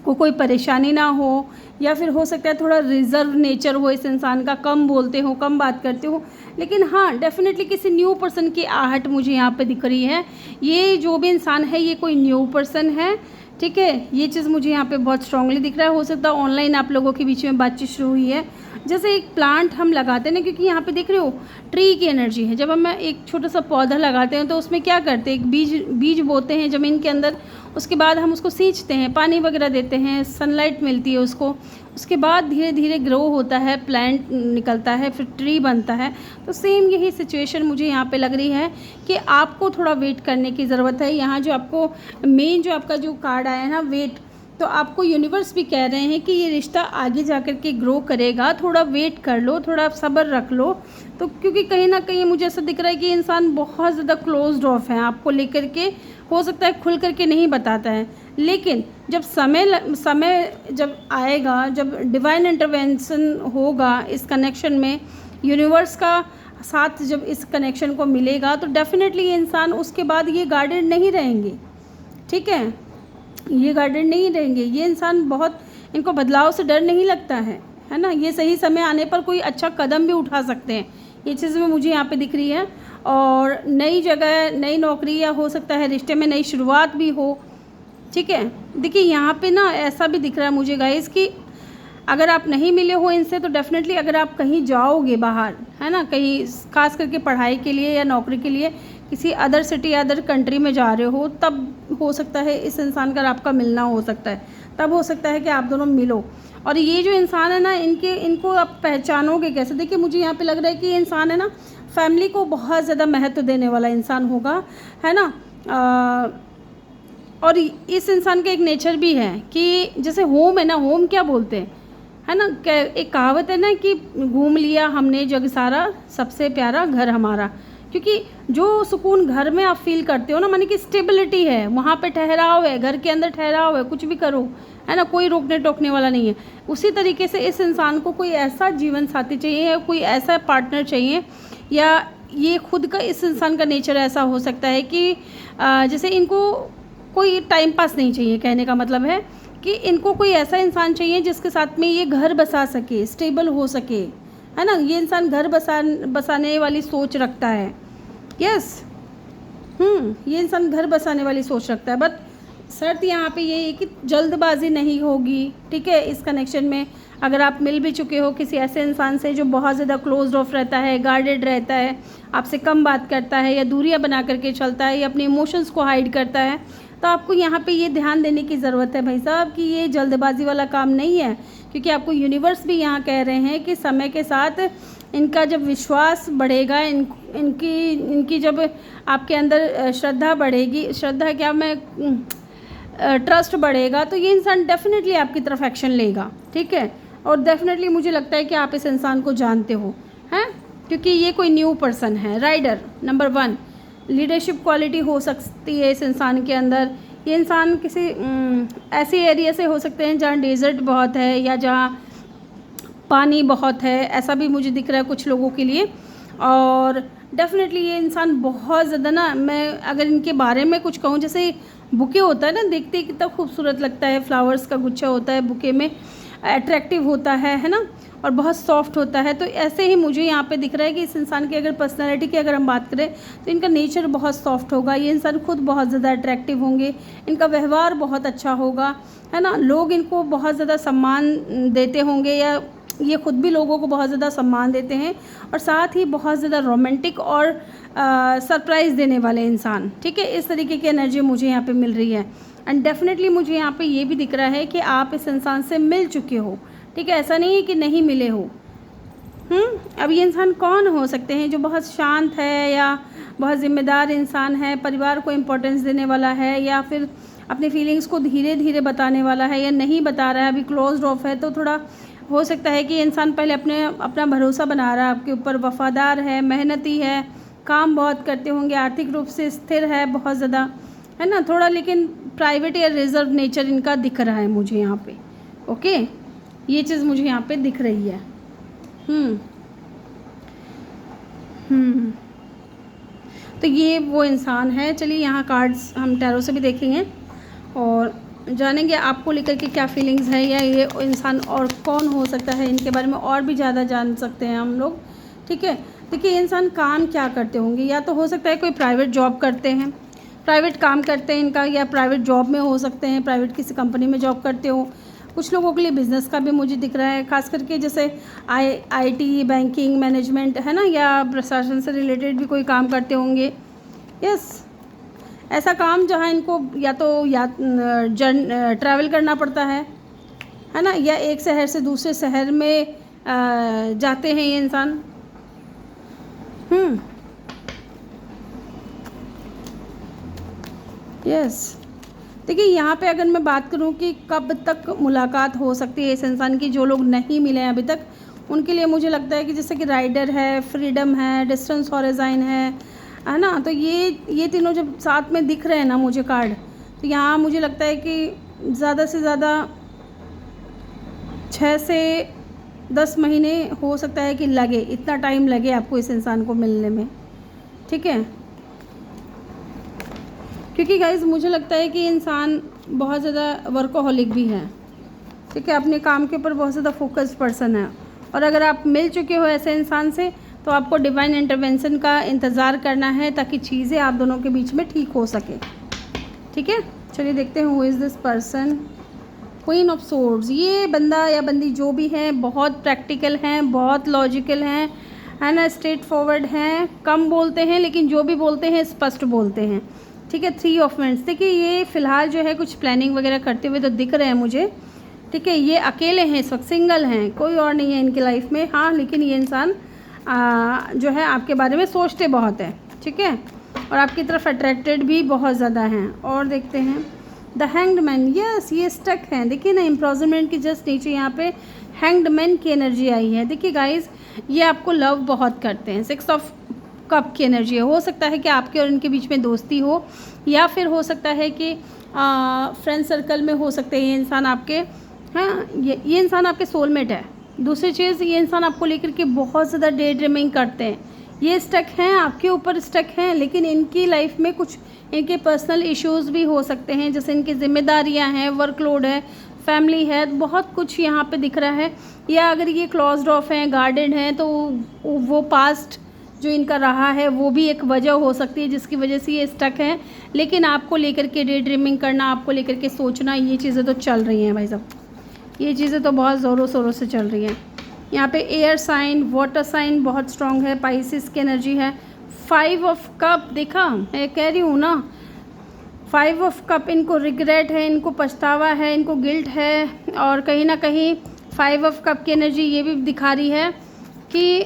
को कोई परेशानी ना हो, या फिर हो सकता है थोड़ा रिजर्व नेचर हो इस इंसान का, कम बोलते हो, कम बात करते हो। लेकिन हाँ डेफिनेटली किसी न्यू पर्सन की आहट मुझे यहाँ पे दिख रही है। ये जो भी इंसान है ये कोई न्यू पर्सन है, ठीक है, ये चीज़ मुझे यहाँ पे बहुत स्ट्रांगली दिख रहा है। हो सकता है ऑनलाइन आप लोगों के बीच में बातचीत शुरू हुई है। जैसे एक प्लांट हम लगाते हैं ना, क्योंकि यहाँ पे देख रहे हो ट्री की एनर्जी है। जब हम एक छोटा सा पौधा लगाते हैं तो उसमें क्या करते हैं, एक बीज बोते हैं ज़मीन के अंदर, उसके बाद हम उसको सींचते हैं, पानी वगैरह देते हैं, सनलाइट मिलती है उसको, उसके बाद धीरे धीरे ग्रो होता है, प्लांट निकलता है, फिर ट्री बनता है। तो सेम यही सिचुएशन मुझे यहाँ पे लग रही है कि आपको थोड़ा वेट करने की ज़रूरत है। यहाँ जो आपको मेन जो आपका जो कार्ड आया है ना, वेट, तो आपको यूनिवर्स भी कह रहे हैं कि ये रिश्ता आगे जा कर के ग्रो करेगा, थोड़ा वेट कर लो, थोड़ा सब्र रख लो। तो क्योंकि कहीं ना कहीं मुझे ऐसा दिख रहा है कि इंसान बहुत ज़्यादा क्लोज्ड ऑफ है आपको लेकर के, हो सकता है खुल करके नहीं बताता है, लेकिन जब समय जब आएगा, जब डिवाइन इंटरवेंशन होगा इस कनेक्शन में, यूनिवर्स का साथ जब इस कनेक्शन को मिलेगा, तो डेफिनेटली ये इंसान उसके बाद ये गार्डेड नहीं रहेंगे, ठीक है, ये गार्डेड नहीं रहेंगे। ये इंसान बहुत, इनको बदलाव से डर नहीं लगता है ना। ये सही समय आने पर कोई अच्छा कदम भी उठा सकते हैं, ये चीज़ में मुझे यहाँ पे दिख रही है। और नई जगह, नई नौकरी, या हो सकता है रिश्ते में नई शुरुआत भी हो, ठीक है। देखिए यहाँ पे ना ऐसा भी दिख रहा है मुझे गाइस कि अगर आप नहीं मिले हो इनसे, तो डेफिनेटली अगर आप कहीं जाओगे बाहर, है ना, कहीं खास करके पढ़ाई के लिए या नौकरी के लिए किसी अदर सिटी या अदर कंट्री में जा रहे हो, तब हो सकता है इस इंसान का आपका मिलना हो सकता है, तब हो सकता है कि आप दोनों मिलो। और ये जो इंसान है ना, इनको आप पहचानोगे कैसे? देखिए मुझे यहाँ पे लग रहा है कि ये इंसान है ना फैमिली को बहुत ज़्यादा महत्व देने वाला इंसान होगा, है ना। और इस इंसान का एक नेचर भी है कि जैसे होम है ना, होम क्या बोलते हैं, है ना, एक कहावत है ना कि घूम लिया हमने जग सारा, सबसे प्यारा घर हमारा। क्योंकि जो सुकून घर में आप फील करते हो ना, माने कि स्टेबिलिटी है, वहाँ पे ठहराव है, घर के अंदर ठहराव है, कुछ भी करो, है ना, कोई रोकने टोकने वाला नहीं है। उसी तरीके से इस इंसान को कोई ऐसा जीवन साथी चाहिए, या कोई ऐसा पार्टनर चाहिए, या ये खुद का इस इंसान का नेचर ऐसा हो सकता है कि जैसे इनको कोई टाइम पास नहीं चाहिए, कहने का मतलब है कि इनको कोई ऐसा इंसान चाहिए जिसके साथ में ये घर बसा सके, स्टेबल हो सके, है ना। ये इंसान घर बसाने वाली सोच रखता है। यस, ये इंसान घर बसाने वाली सोच रखता है। बट शर्त यहाँ पे ये है कि जल्दबाजी नहीं होगी, ठीक है। इस कनेक्शन में अगर आप मिल भी चुके हो किसी ऐसे इंसान से जो बहुत ज़्यादा क्लोज्ड ऑफ रहता है, गार्डेड रहता है, आपसे कम बात करता है या दूरियां बना करके चलता है या अपने इमोशंस को हाइड करता है, तो आपको यहाँ पे ये ध्यान देने की ज़रूरत है भाई साहब कि ये जल्दबाजी वाला काम नहीं है। क्योंकि आपको यूनिवर्स भी यहाँ कह रहे हैं कि समय के साथ इनका जब विश्वास बढ़ेगा, इनकी जब आपके अंदर श्रद्धा बढ़ेगी, श्रद्धा क्या, मैं ट्रस्ट बढ़ेगा, तो ये इंसान डेफिनेटली आपकी तरफ एक्शन लेगा, ठीक है। और डेफिनेटली मुझे लगता है कि आप इस इंसान को जानते हो, हैं, क्योंकि ये कोई न्यू पर्सन है। राइडर नंबर 1, लीडरशिप क्वालिटी हो सकती है इस इंसान के अंदर। ये इंसान किसी ऐसे एरिया से हो सकते हैं जहाँ डेजर्ट बहुत है या जहाँ पानी बहुत है, ऐसा भी मुझे दिख रहा है कुछ लोगों के लिए। और डेफिनेटली ये इंसान बहुत ज़्यादा ना, मैं अगर इनके बारे में कुछ कहूँ, जैसे बुके होता है ना, देखते ही कितना खूबसूरत लगता है, फ्लावर्स का गुच्छा होता है बुके में, अट्रैक्टिव होता है ना, और बहुत सॉफ्ट होता है। तो ऐसे ही मुझे यहाँ पे दिख रहा है कि इस इंसान की अगर पर्सनैलिटी की अगर हम बात करें तो इनका नेचर बहुत सॉफ्ट होगा। ये इंसान खुद बहुत ज़्यादा अट्रैक्टिव होंगे, इनका व्यवहार बहुत अच्छा होगा, है ना। लोग इनको बहुत ज़्यादा सम्मान देते होंगे या ये खुद भी लोगों को बहुत ज़्यादा सम्मान देते हैं। और साथ ही बहुत ज़्यादा रोमांटिक और सरप्राइज़ देने वाले इंसान, ठीक है। इस तरीके की एनर्जी मुझे यहाँ पे मिल रही है। एंड डेफिनेटली मुझे यहाँ पे ये भी दिख रहा है कि आप इस इंसान से मिल चुके हो, ठीक है। ऐसा नहीं है कि नहीं मिले हो। अब ये इंसान कौन हो सकते हैं जो बहुत शांत है या बहुत ज़िम्मेदार इंसान है, परिवार को इम्पोर्टेंस देने वाला है, या फिर अपनी फीलिंग्स को धीरे धीरे बताने वाला है, या नहीं बता रहा है, अभी क्लोज्ड ऑफ है। तो थोड़ा हो सकता है कि इंसान पहले अपना भरोसा बना रहा है आपके ऊपर, वफ़ादार है, मेहनती है, काम बहुत करते होंगे, आर्थिक रूप से स्थिर है बहुत ज़्यादा, है ना। थोड़ा लेकिन प्राइवेट या रिजर्व नेचर इनका दिख रहा है मुझे यहाँ पे। ओके, ये चीज़ मुझे यहाँ पे दिख रही है। तो ये वो इंसान है। चलिए यहाँ कार्ड्स हम टैरो से भी देखेंगे और जानेंगे आपको लेकर के क्या फीलिंग्स है, या ये इंसान और कौन हो सकता है, इनके बारे में और भी ज़्यादा जान सकते हैं हम लोग, ठीक है। देखिए ये इंसान काम क्या करते होंगे, या तो हो सकता है कोई प्राइवेट जॉब करते हैं, प्राइवेट काम करते हैं इनका, या प्राइवेट जॉब में हो सकते हैं, प्राइवेट किसी कंपनी में जॉब करते हो। कुछ लोगों के लिए बिज़नेस का भी मुझे दिख रहा है, खास करके जैसे आईटी, बैंकिंग, मैनेजमेंट, है ना, या प्रशासन से रिलेटेड भी कोई काम करते होंगे। यस, ऐसा काम जहाँ इनको या तो ट्रैवल करना पड़ता है ना, या एक शहर से दूसरे शहर में जाते हैं ये इंसान। यस, देखिए यहाँ पे अगर मैं बात करूँ कि कब तक मुलाकात हो सकती है इस इंसान की, जो लोग नहीं मिले हैं अभी तक, उनके लिए मुझे लगता है कि जैसे कि राइडर है, फ्रीडम है, डिस्टेंस हॉरिज़ॉन है ना। तो ये तीनों जब साथ में दिख रहे हैं ना मुझे कार्ड, तो यहाँ मुझे लगता है कि ज़्यादा से ज़्यादा 6 से 10 महीने हो सकता है कि लगे, इतना टाइम लगे आपको इस इंसान को मिलने में, ठीक है। क्योंकि गाइज़ मुझे लगता है कि इंसान बहुत ज़्यादा वर्कोहॉलिक भी है, ठीक है, अपने काम के ऊपर बहुत ज़्यादा फोकस्ड पर्सन है। और अगर आप मिल चुके हो ऐसे इंसान से, तो आपको डिवाइन इंटरवेंशन का इंतज़ार करना है ताकि चीज़ें आप दोनों के बीच में ठीक हो सके, ठीक है। चलिए देखते हैं who is this person. Queen of swords, ये बंदा या बंदी जो भी है बहुत प्रैक्टिकल हैं, बहुत लॉजिकल हैं, है ना, स्ट्रेट फॉरवर्ड हैं, कम बोलते हैं लेकिन जो भी बोलते हैं स्पष्ट बोलते हैं, ठीक है। 3 ऑफ वांड्स, देखिए ये फ़िलहाल जो है कुछ प्लानिंग वगैरह करते हुए तो दिख रहे हैं मुझे, ठीक है। ये अकेले हैं इस वक्त, सिंगल हैं, कोई और नहीं है इनकी लाइफ में। हाँ, लेकिन ये इंसान जो है आपके बारे में सोचते बहुत है, ठीक है, और आपकी तरफ अट्रैक्टेड भी बहुत ज़्यादा हैं। और देखते हैं द हैंग्ड मैन, यस, ये स्टक हैं। देखिए ना, इम्प्रिजनमेंट की जस्ट नीचे यहाँ पे हैंग्ड मैन की एनर्जी आई है। देखिए गाइज, ये आपको लव बहुत करते हैं। 6 ऑफ कप की एनर्जी है। हो सकता है कि आपके और इनके बीच में दोस्ती हो, या फिर हो सकता है कि फ्रेंड सर्कल में हो सकते हैं ये इंसान आपके, हाँ, ये इंसान आपके सोलमेट है। दूसरी चीज़, ये इंसान आपको लेकर के बहुत ज़्यादा डे ड्रीमिंग करते हैं। ये स्टक हैं, आपके ऊपर स्टक हैं, लेकिन इनकी लाइफ में कुछ इनके पर्सनल इश्यूज़ भी हो सकते हैं, जैसे इनकी जिम्मेदारियां हैं, वर्कलोड है, फैमिली है, बहुत कुछ यहाँ पे दिख रहा है। या अगर ये क्लोज्ड ऑफ है, गार्डेड है, तो वो पास्ट जो इनका रहा है वो भी एक वजह हो सकती है जिसकी वजह से ये स्टक है। लेकिन आपको लेकर के डे ड्रीमिंग करना, आपको लेकर के सोचना, ये चीज़ें तो चल रही हैं भाई साहब, ये चीज़ें तो बहुत ज़ोरों शोरों से चल रही हैं। यहाँ पे एयर साइन, वाटर साइन बहुत स्ट्रॉन्ग है, पाइसिस की एनर्जी है। 5 ऑफ कप देखा, मैं कह रही हूँ ना, 5 ऑफ कप, इनको रिग्रेट है, इनको पछतावा है, इनको गिल्ट है। और कहीं ना कहीं 5 ऑफ कप की एनर्जी ये भी दिखा रही है कि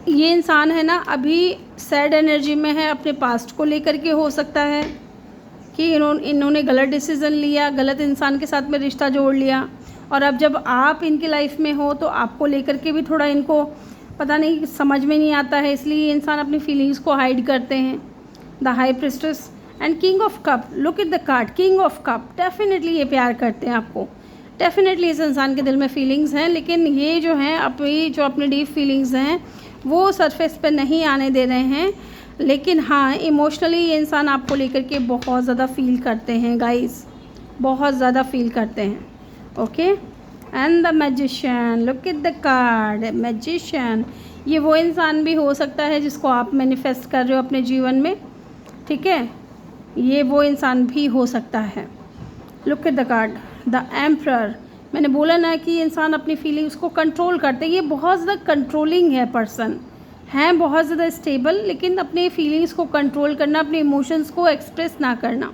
ये इंसान है ना अभी सैड एनर्जी में है, अपने पास्ट को लेकर के हो सकता है कि इन्होंने गलत डिसीज़न लिया, गलत इंसान के साथ में रिश्ता जोड़ लिया। और अब जब आप इनकी लाइफ में हो तो आपको लेकर के भी थोड़ा इनको पता नहीं, समझ में नहीं आता है, इसलिए ये इंसान अपनी फीलिंग्स को हाइड करते हैं। The high priestess and king of cup, look at the card, king of cup. Definitely ये प्यार करते हैं आपको, डेफिनेटली इस इंसान के दिल में फीलिंग्स हैं, लेकिन ये जो हैं अपनी डीप फीलिंग्स हैं वो सरफेस पे नहीं आने दे रहे हैं। लेकिन हाँ, इमोशनली ये इंसान आपको लेकर के बहुत ज़्यादा फील करते हैं गाइस, बहुत ज़्यादा फील करते हैं। Okay, and the magician, look at the card, magician. ये वो इंसान भी हो सकता है जिसको आप मैनिफेस्ट कर रहे हो अपने जीवन में, ठीक है, ये वो इंसान भी हो सकता है। Look at the card, the emperor. मैंने बोला ना कि ये इंसान अपनी फीलिंग्स को कंट्रोल करते हैं, ये बहुत ज़्यादा कंट्रोलिंग है पर्सन, हैं बहुत ज़्यादा स्टेबल, लेकिन अपने फीलिंग्स को कंट्रोल करना, अपने इमोशंस को एक्सप्रेस ना करना,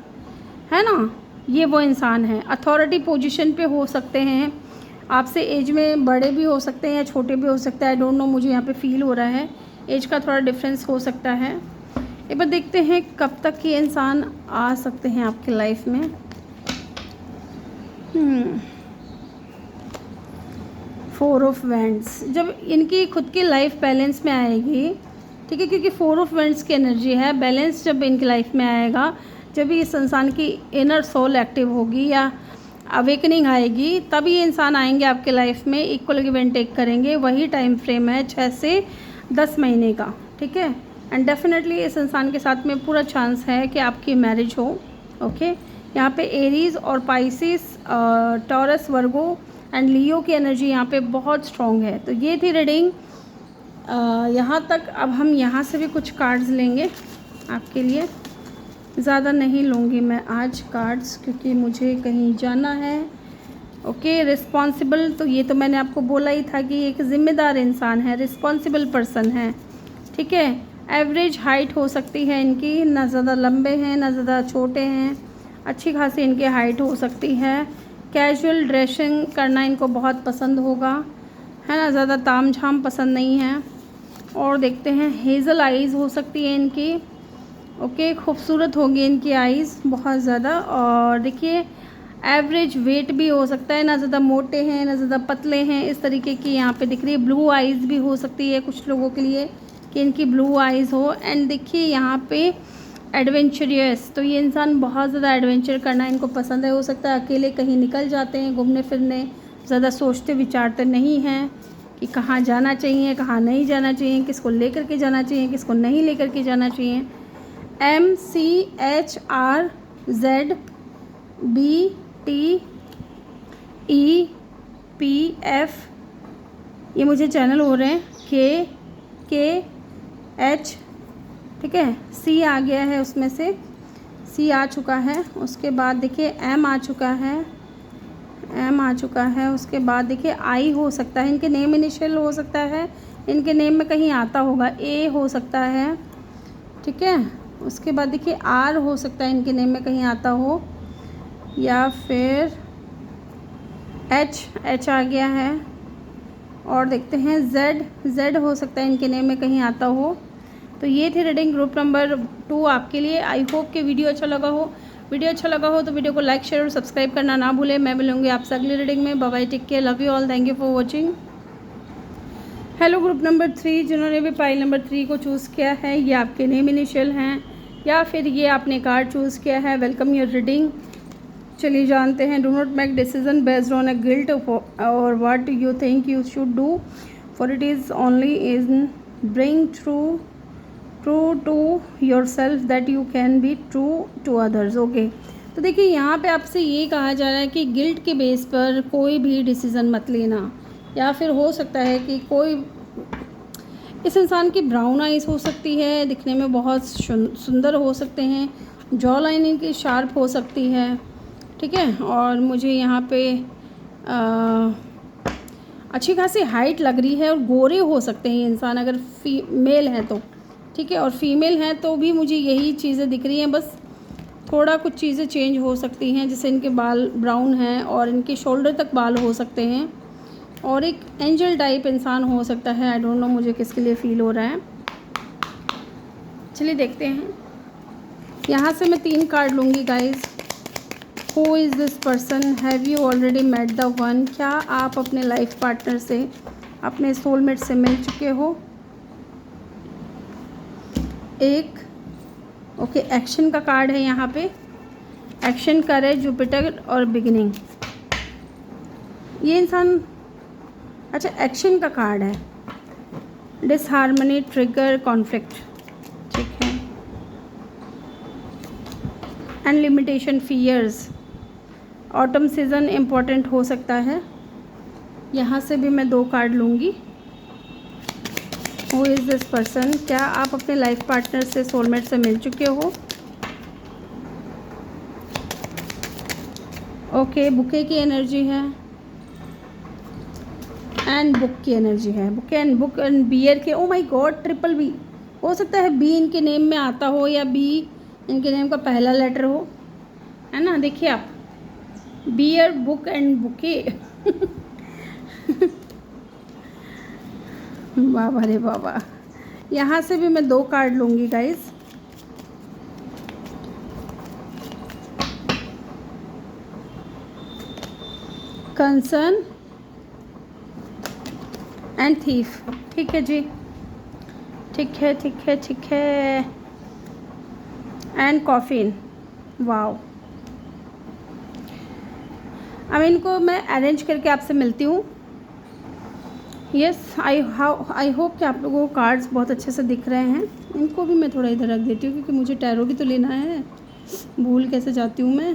है ना, ये वो इंसान है। अथॉरिटी पोजीशन पे हो सकते हैं, आपसे एज में बड़े भी हो सकते हैं या छोटे भी हो सकता है, आई डोंट नो, मुझे यहाँ पे फील हो रहा है एज का थोड़ा डिफरेंस हो सकता है। एक बार देखते हैं कब तक ये इंसान आ सकते हैं आपकी लाइफ में। 4 ऑफ वेंट्स, जब इनकी खुद की लाइफ बैलेंस में आएगी, ठीक है, क्योंकि 4 ऑफ वेंट्स की एनर्जी है, बैलेंस जब इनकी लाइफ में आएगा, जब इस इंसान की इनर सोल एक्टिव होगी या अवेकनिंग आएगी, तभी ये इंसान आएंगे आपके लाइफ में, इक्वल गिव एंड टेक करेंगे। वही टाइम फ्रेम है 6 से 10 महीने का, ठीक है। एंड डेफिनेटली इस इंसान के साथ में पूरा चांस है कि आपकी मैरिज हो। ओके, यहाँ पे एरीज और पाइसिस, टॉरस, वर्गो एंड लियो की एनर्जी यहाँ पे बहुत स्ट्रॉन्ग है। तो ये थी रीडिंग यहाँ तक। अब हम यहाँ से भी कुछ कार्ड्स लेंगे आपके लिए, ज़्यादा नहीं लूँगी मैं आज कार्ड्स क्योंकि मुझे कहीं जाना है। ओके, रिस्पॉन्सिबल, तो ये तो मैंने आपको बोला ही था कि एक ज़िम्मेदार इंसान है, रिस्पॉन्सिबल पर्सन है, ठीक है। एवरेज हाइट हो सकती है इनकी, ना ज़्यादा लंबे हैं ना ज़्यादा छोटे हैं, अच्छी खासी इनकी हाइट हो सकती है। कैजुअल ड्रेसिंग करना इनको बहुत पसंद होगा, है ना, ज़्यादा ताम झाम पसंद नहीं है। और देखते हैं, हेज़ल आइज़ हो सकती है इनकी, ओके, खूबसूरत होगी इनकी आइज़ बहुत ज़्यादा। और देखिए एवरेज वेट भी हो सकता है, ना ज़्यादा मोटे हैं ना ज़्यादा पतले हैं, इस तरीके की यहाँ पे दिख रही है। ब्लू आइज़ भी हो सकती है कुछ लोगों के लिए कि इनकी ब्लू आइज़ हो। एंड देखिए यहाँ पे एडवेंचरियस, तो ये इंसान बहुत ज़्यादा एडवेंचर करना इनको पसंद है। हो सकता है अकेले कहीं निकल जाते हैं घूमने फिरने, ज़्यादा सोचते विचारते नहीं हैं कि कहाँ जाना चाहिए कहाँ नहीं जाना चाहिए, किसको लेकर के जाना चाहिए किसको नहीं लेकर के जाना चाहिए। MCHRZBTEPF, ये मुझे चैनल हो रहे हैं, KH, ठीक है, C आ गया है, उसमें से C आ चुका है। उसके बाद देखिए M आ चुका है, M आ चुका है। उसके बाद देखिए I हो सकता है, इनके नेम इनिशियल हो सकता है, इनके नेम में कहीं आता होगा, A हो सकता है, ठीक है। उसके बाद देखिए R हो सकता है, इनके नेम में कहीं आता हो, या फिर H आ गया है। और देखते हैं Z हो सकता है, इनके नेम में कहीं आता हो। तो ये थी रीडिंग ग्रुप नंबर 2 आपके लिए। आई होप कि वीडियो अच्छा लगा हो। वीडियो अच्छा लगा हो तो वीडियो को लाइक शेयर और सब्सक्राइब करना ना भूलें। मैं मिलूंगी आपसे अगली रीडिंग में। Bye bye, take care, love you all, thank you for watching. Hello group number 3, जिन्होंने भी पाइल नंबर 3 को चूज़ किया है, ये आपके नेम इनिशियल हैं या फिर ये आपने कार्ड चूज़ किया है, वेलकम योर रीडिंग। चलिए जानते हैं। Do not make decision based on a guilt or what you think you should do, for it is only in bring true to yourself that you can be true to others। Okay, तो देखिए यहाँ पे आपसे ये कहा जा रहा है कि गिल्ट के बेस पर कोई भी डिसीज़न मत लेना, या फिर हो सकता है कि कोई इस इंसान की ब्राउन आइज़ हो सकती है, दिखने में बहुत सुंदर हो सकते हैं, जॉ लाइन इनकी शार्प हो सकती है, ठीक है। और मुझे यहाँ पे अच्छी खासी हाइट लग रही है और गोरे हो सकते हैं ये इंसान अगर मेल हैं तो, ठीक है। और फीमेल हैं तो भी मुझे यही चीज़ें दिख रही हैं, बस थोड़ा कुछ चीज़ें चेंज हो सकती हैं, जैसे इनके बाल ब्राउन हैं और इनके शोल्डर तक बाल हो सकते हैं, और एक एंजल टाइप इंसान हो सकता है। आई डोंट नो मुझे किसके लिए फ़ील हो रहा है। चलिए देखते हैं। यहाँ से मैं 3 कार्ड लूँगी guys. Who is this person, have you already met the one, क्या आप अपने लाइफ पार्टनर से, अपने सोलमेट से मिल चुके हो। एक ओके एक्शन का कार्ड है यहाँ पे, एक्शन, करेज, जुपिटर और बिगिनिंग। ये इंसान, अच्छा एक्शन का कार्ड है, डिसहार्मनी, ट्रिगर, कॉन्फ्लिक्ट, ठीक है, and limitation, fears, autumn season important हो सकता है। यहाँ से भी मैं 2 कार्ड लूँगी। हु इज़ दिस पर्सन, क्या आप अपने लाइफ पार्टनर से, सोलमेट से मिल चुके हो। ओके बुके की एनर्जी है एंड बुक की एनर्जी है, बुक एंड बियर के, oh my god, triple B हो सकता है, बी इनके नेम में आता हो या बी इनके नेम का पहला लेटर हो, है ना। देखिए आप, बियर, बुक एंड बुके बाबा रे बाबा। यहाँ से भी मैं 2 कार्ड लूँगी गाइस। कंसर्न एंड थीफ, ठीक है जी, ठीक है ठीक है ठीक है, एंड कॉफिन, वाओ। अब इनको मैं अरेंज करके आपसे मिलती हूँ। यस, आई होप कि आप लोगों को कार्ड्स बहुत अच्छे से दिख रहे हैं। इनको भी मैं थोड़ा इधर रख देती हूँ क्योंकि मुझे टैरो भी तो लेना है, भूल कैसे जाती हूँ मैं।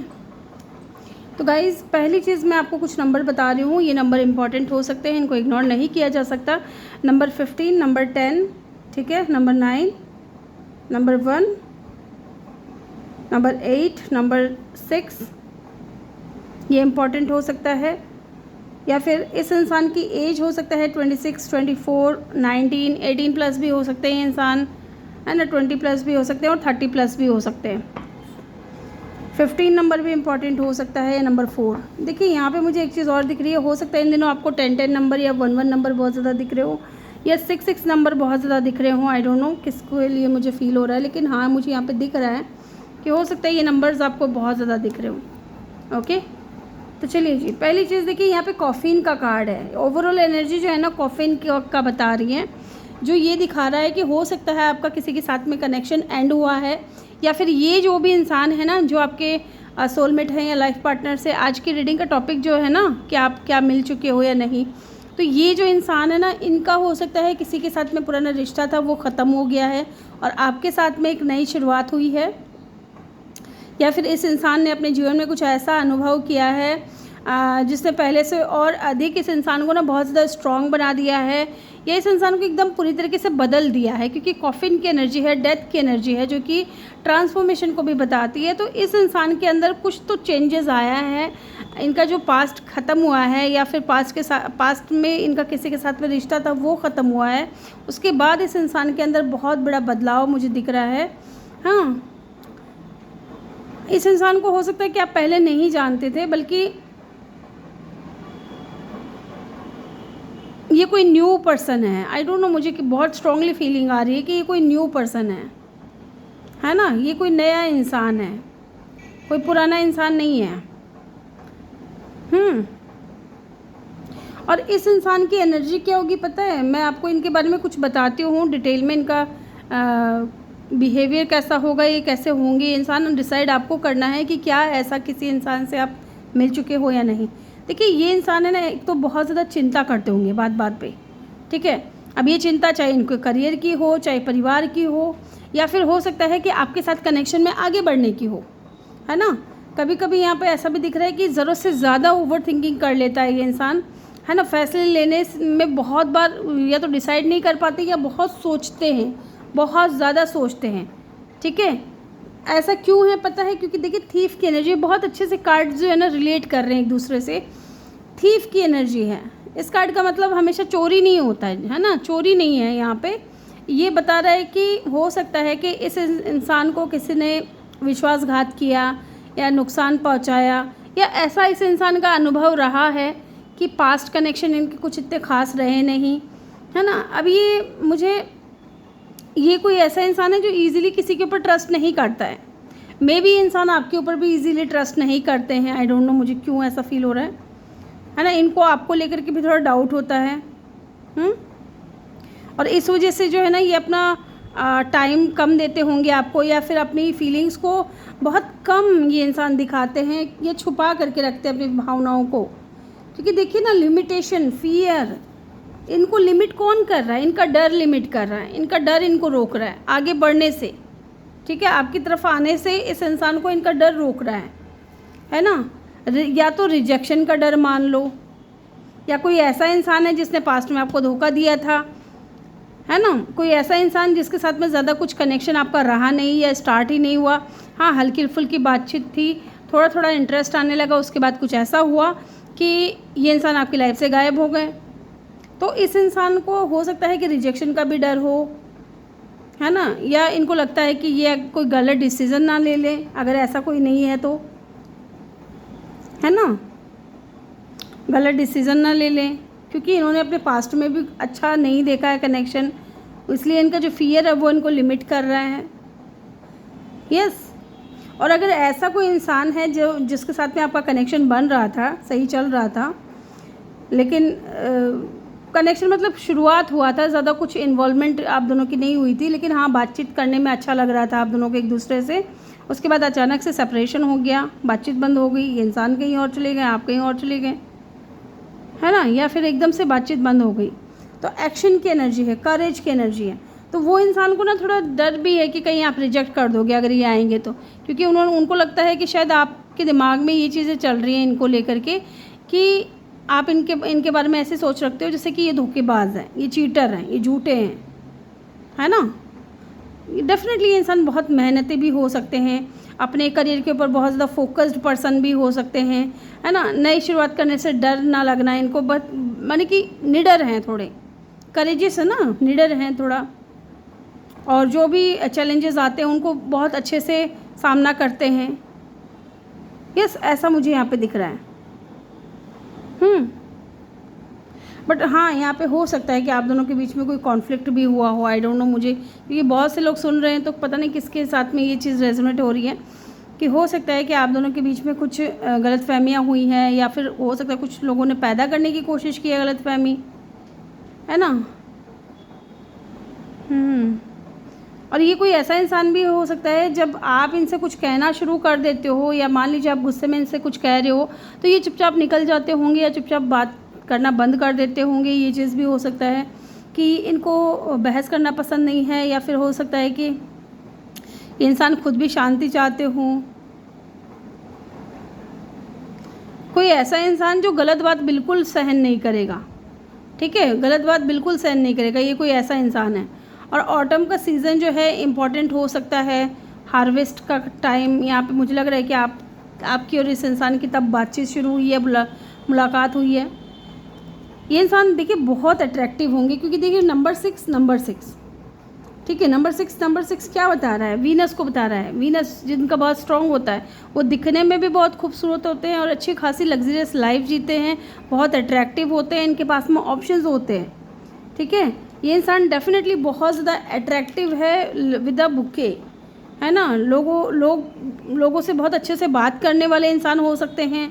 तो गाइज़ पहली चीज़ मैं आपको कुछ नंबर बता रही हूँ, ये नंबर इंपॉर्टेंट हो सकते हैं, इनको इग्नोर नहीं किया जा सकता। नंबर 15, नंबर 10, ठीक है, नंबर 9, नंबर 1, नंबर 8, नंबर 6, ये इम्पॉर्टेंट हो सकता है। या फिर इस इंसान की एज हो सकता है 26, 24, 19, 18 प्लस भी हो सकते हैं इंसान, है ना, 20 प्लस भी हो सकते हैं और 30 प्लस भी हो सकते हैं। 15 नंबर भी इम्पॉर्टेंट हो सकता है, या नंबर 4। देखिए यहाँ पे मुझे एक चीज़ और दिख रही है, हो सकता है इन दिनों आपको 10 नंबर या 11 नंबर बहुत ज़्यादा दिख रहे हो, या 6 नंबर बहुत ज़्यादा दिख रहे हो। आई डोंट नो किसके लिए मुझे फ़ील हो रहा है, लेकिन हाँ मुझे यहाँ पे दिख रहा है कि हो सकता है ये नंबर्स आपको बहुत ज़्यादा दिख रहे हो। ओके, तो चलिए जी, पहली चीज़ देखिए यहाँ पे कॉफ़ीन का कार्ड है। ओवरऑल एनर्जी जो है ना कॉफ़ीन का बता रही है, जो ये दिखा रहा है कि हो सकता है आपका किसी के साथ में कनेक्शन एंड हुआ है, या फिर ये जो भी इंसान है ना जो आपके सोलमेट हैं या लाइफ पार्टनर से, आज की रीडिंग का टॉपिक जो है ना कि आप क्या मिल चुके हो या नहीं, तो ये जो इंसान है ना इनका हो सकता है किसी के साथ में पुराना रिश्ता था वो ख़त्म हो गया है और आपके साथ में एक नई शुरुआत हुई है, या फिर इस इंसान ने अपने जीवन में कुछ ऐसा अनुभव किया है जिसने पहले से और अधिक इस इंसान को ना बहुत ज़्यादा स्ट्रॉन्ग बना दिया है, या इस इंसान को एकदम पूरी तरीके से बदल दिया है, क्योंकि कॉफ़िन की एनर्जी है, डेथ की एनर्जी है, जो कि ट्रांसफॉर्मेशन को भी बताती है। तो इस इंसान के अंदर कुछ तो चेंजेस आया है, इनका जो पास्ट ख़त्म हुआ है या फिर पास्ट में इनका किसी के साथ में रिश्ता था वो ख़त्म हुआ है, उसके बाद इस इंसान के अंदर बहुत बड़ा बदलाव मुझे दिख रहा है। हाँ, इस इंसान को हो सकता है कि आप पहले नहीं जानते थे, बल्कि ये कोई न्यू पर्सन है। आई डोंट नो, मुझे कि बहुत स्ट्रांगली फीलिंग आ रही है कि ये कोई न्यू पर्सन है ना, ये कोई नया इंसान है, कोई पुराना इंसान नहीं है। और इस इंसान की एनर्जी क्या होगी पता है, मैं आपको इनके बारे में कुछ बताती हूँ डिटेल में, इनका बिहेवियर कैसा होगा, ये कैसे होंगे इंसान, डिसाइड आपको करना है कि क्या ऐसा किसी इंसान से आप मिल चुके हो या नहीं। देखिए ये इंसान है ना, एक तो बहुत ज़्यादा चिंता करते होंगे बात बात पे, ठीक है। अब ये चिंता चाहे इनके करियर की हो, चाहे परिवार की हो, या फिर हो सकता है कि आपके साथ कनेक्शन में आगे बढ़ने की हो, है ना। कभी कभी यहाँ पे ऐसा भी दिख रहा है कि ज़रूरत से ज़्यादा ओवर थिंकिंग कर लेता है ये इंसान, है ना। फैसले लेने में बहुत बार या तो डिसाइड नहीं कर पाते या बहुत सोचते हैं, बहुत ज़्यादा सोचते हैं, ठीक है। ऐसा क्यों है पता है, क्योंकि देखिए थीफ की एनर्जी, बहुत अच्छे से कार्ड जो है ना रिलेट कर रहे हैं एक दूसरे से। थीफ की एनर्जी है इस कार्ड का, मतलब हमेशा चोरी नहीं होता है ना, चोरी नहीं है यहाँ पे। ये बता रहा है कि हो सकता है कि इस इंसान को किसी ने विश्वासघात किया या नुकसान पहुँचाया, या ऐसा इस इंसान का अनुभव रहा है कि पास्ट कनेक्शन इनके कुछ इतने खास रहे नहीं, है ना। अब ये कोई ऐसा इंसान है जो इजीली किसी के ऊपर ट्रस्ट नहीं करता है। मे बी इंसान आपके ऊपर भी इजीली ट्रस्ट नहीं करते हैं, आई डोंट नो मुझे क्यों ऐसा फील हो रहा है ना। इनको आपको लेकर के भी थोड़ा डाउट होता है। और इस वजह से जो है ना ये अपना टाइम कम देते होंगे आपको, या फिर अपनी फीलिंग्स को बहुत कम ये इंसान दिखाते हैं, ये छुपा करके रखते हैं अपनी भावनाओं को। क्योंकि देखिए ना, लिमिटेशन, फियर, इनको लिमिट कौन कर रहा है? इनका डर लिमिट कर रहा है, इनका डर इनको रोक रहा है आगे बढ़ने से, ठीक है। आपकी तरफ आने से इस इंसान को इनका डर रोक रहा है ना। या तो रिजेक्शन का डर मान लो, या कोई ऐसा इंसान है जिसने पास्ट में आपको धोखा दिया था, है ना। कोई ऐसा इंसान जिसके साथ में ज़्यादा कुछ कनेक्शन आपका रहा नहीं या स्टार्ट ही नहीं हुआ। हाँ, हल्की फुल्की बातचीत थी, थोड़ा थोड़ा इंटरेस्ट आने लगा, उसके बाद कुछ ऐसा हुआ कि ये इंसान आपकी लाइफ से गायब हो गए। तो इस इंसान को हो सकता है कि रिजेक्शन का भी डर हो, है ना, या इनको लगता है कि ये कोई गलत डिसीज़न ना ले ले, अगर ऐसा कोई नहीं है तो, है ना, गलत डिसीज़न ना ले लें, क्योंकि इन्होंने अपने पास्ट में भी अच्छा नहीं देखा है कनेक्शन, इसलिए इनका जो फियर है वो इनको लिमिट कर रहा है। यस। और अगर ऐसा कोई इंसान है जिसके साथ में आपका कनेक्शन बन रहा था, सही चल रहा था, लेकिन कनेक्शन मतलब शुरुआत हुआ था, ज़्यादा कुछ इन्वॉल्वमेंट आप दोनों की नहीं हुई थी, लेकिन हाँ बातचीत करने में अच्छा लग रहा था आप दोनों को एक दूसरे से। उसके बाद अचानक से सेपरेशन हो गया, बातचीत बंद हो गई, ये इंसान कहीं और चले गए, आप कहीं और चले गए, है ना, या फिर एकदम से बातचीत बंद हो गई। तो एक्शन की एनर्जी है, करेज की एनर्जी है। तो वो इंसान को ना थोड़ा डर भी है कि कहीं आप रिजेक्ट कर दोगे अगर ये आएंगे तो, क्योंकि उनको लगता है कि शायद आपके दिमाग में ये चीज़ें चल रही हैं इनको लेकर के कि आप इनके बारे में ऐसे सोच रखते हो जैसे कि ये धोखेबाज हैं, ये चीटर हैं, ये झूठे हैं, है ना। डेफिनेटली ये इंसान बहुत मेहनती भी हो सकते हैं, अपने करियर के ऊपर बहुत ज़्यादा फोकस्ड पर्सन भी हो सकते हैं, है ना। नई शुरुआत करने से डर ना लगना इनको, बट माने कि निडर हैं, थोड़े करेजियस है ना, निडर हैं थोड़ा, और जो भी चैलेंजेस आते हैं उनको बहुत अच्छे से सामना करते हैं। यस, ऐसा मुझे यहाँ पे दिख रहा है। बट हाँ, यहाँ पे हो सकता है कि आप दोनों के बीच में कोई कॉन्फ्लिक्ट भी हुआ हो, आई डोंट नो मुझे, क्योंकि बहुत से लोग सुन रहे हैं तो पता नहीं किसके साथ में ये चीज़ रेजोनेट हो रही है कि हो सकता है कि आप दोनों के बीच में कुछ गलतफहमियाँ हुई हैं, या फिर हो सकता है कुछ लोगों ने पैदा करने की कोशिश की है गलतफहमी, है ना। और ये कोई ऐसा इंसान भी हो सकता है जब आप इनसे कुछ कहना शुरू कर देते हो, या मान लीजिए आप गुस्से में इनसे कुछ कह रहे हो तो ये चुपचाप निकल जाते होंगे या चुपचाप बात करना बंद कर देते होंगे। ये चीज़ भी हो सकता है कि इनको बहस करना पसंद नहीं है, या फिर हो सकता है कि इंसान खुद भी शांति चाहते हों। कोई ऐसा इंसान जो गलत बात बिल्कुल सहन नहीं करेगा, ठीक है, गलत बात बिल्कुल सहन नहीं करेगा, ये कोई ऐसा इंसान है। और ऑटम का सीज़न जो है इम्पॉर्टेंट हो सकता है, हार्वेस्ट का टाइम यहाँ पे मुझे लग रहा है कि आपकी और इस इंसान की तब बातचीत शुरू हुई है, मुलाकात हुई है। ये इंसान देखिए बहुत अट्रैक्टिव होंगे, क्योंकि देखिए नंबर 6, ठीक है, नंबर सिक्स क्या बता रहा है? वीनस को बता रहा है। वीनस जिनका बहुत स्ट्रॉन्ग होता है, वो दिखने में भी बहुत खूबसूरत होते हैं और अच्छी खासी लग्जरियस लाइफ जीते हैं, बहुत अट्रैक्टिव होते हैं, इनके पास में ऑप्शंस होते हैं, ठीक है। ये इंसान डेफिनेटली बहुत ज़्यादा अट्रैक्टिव है विद अ बुके, है ना। लोगों से बहुत अच्छे से बात करने वाले इंसान हो सकते हैं,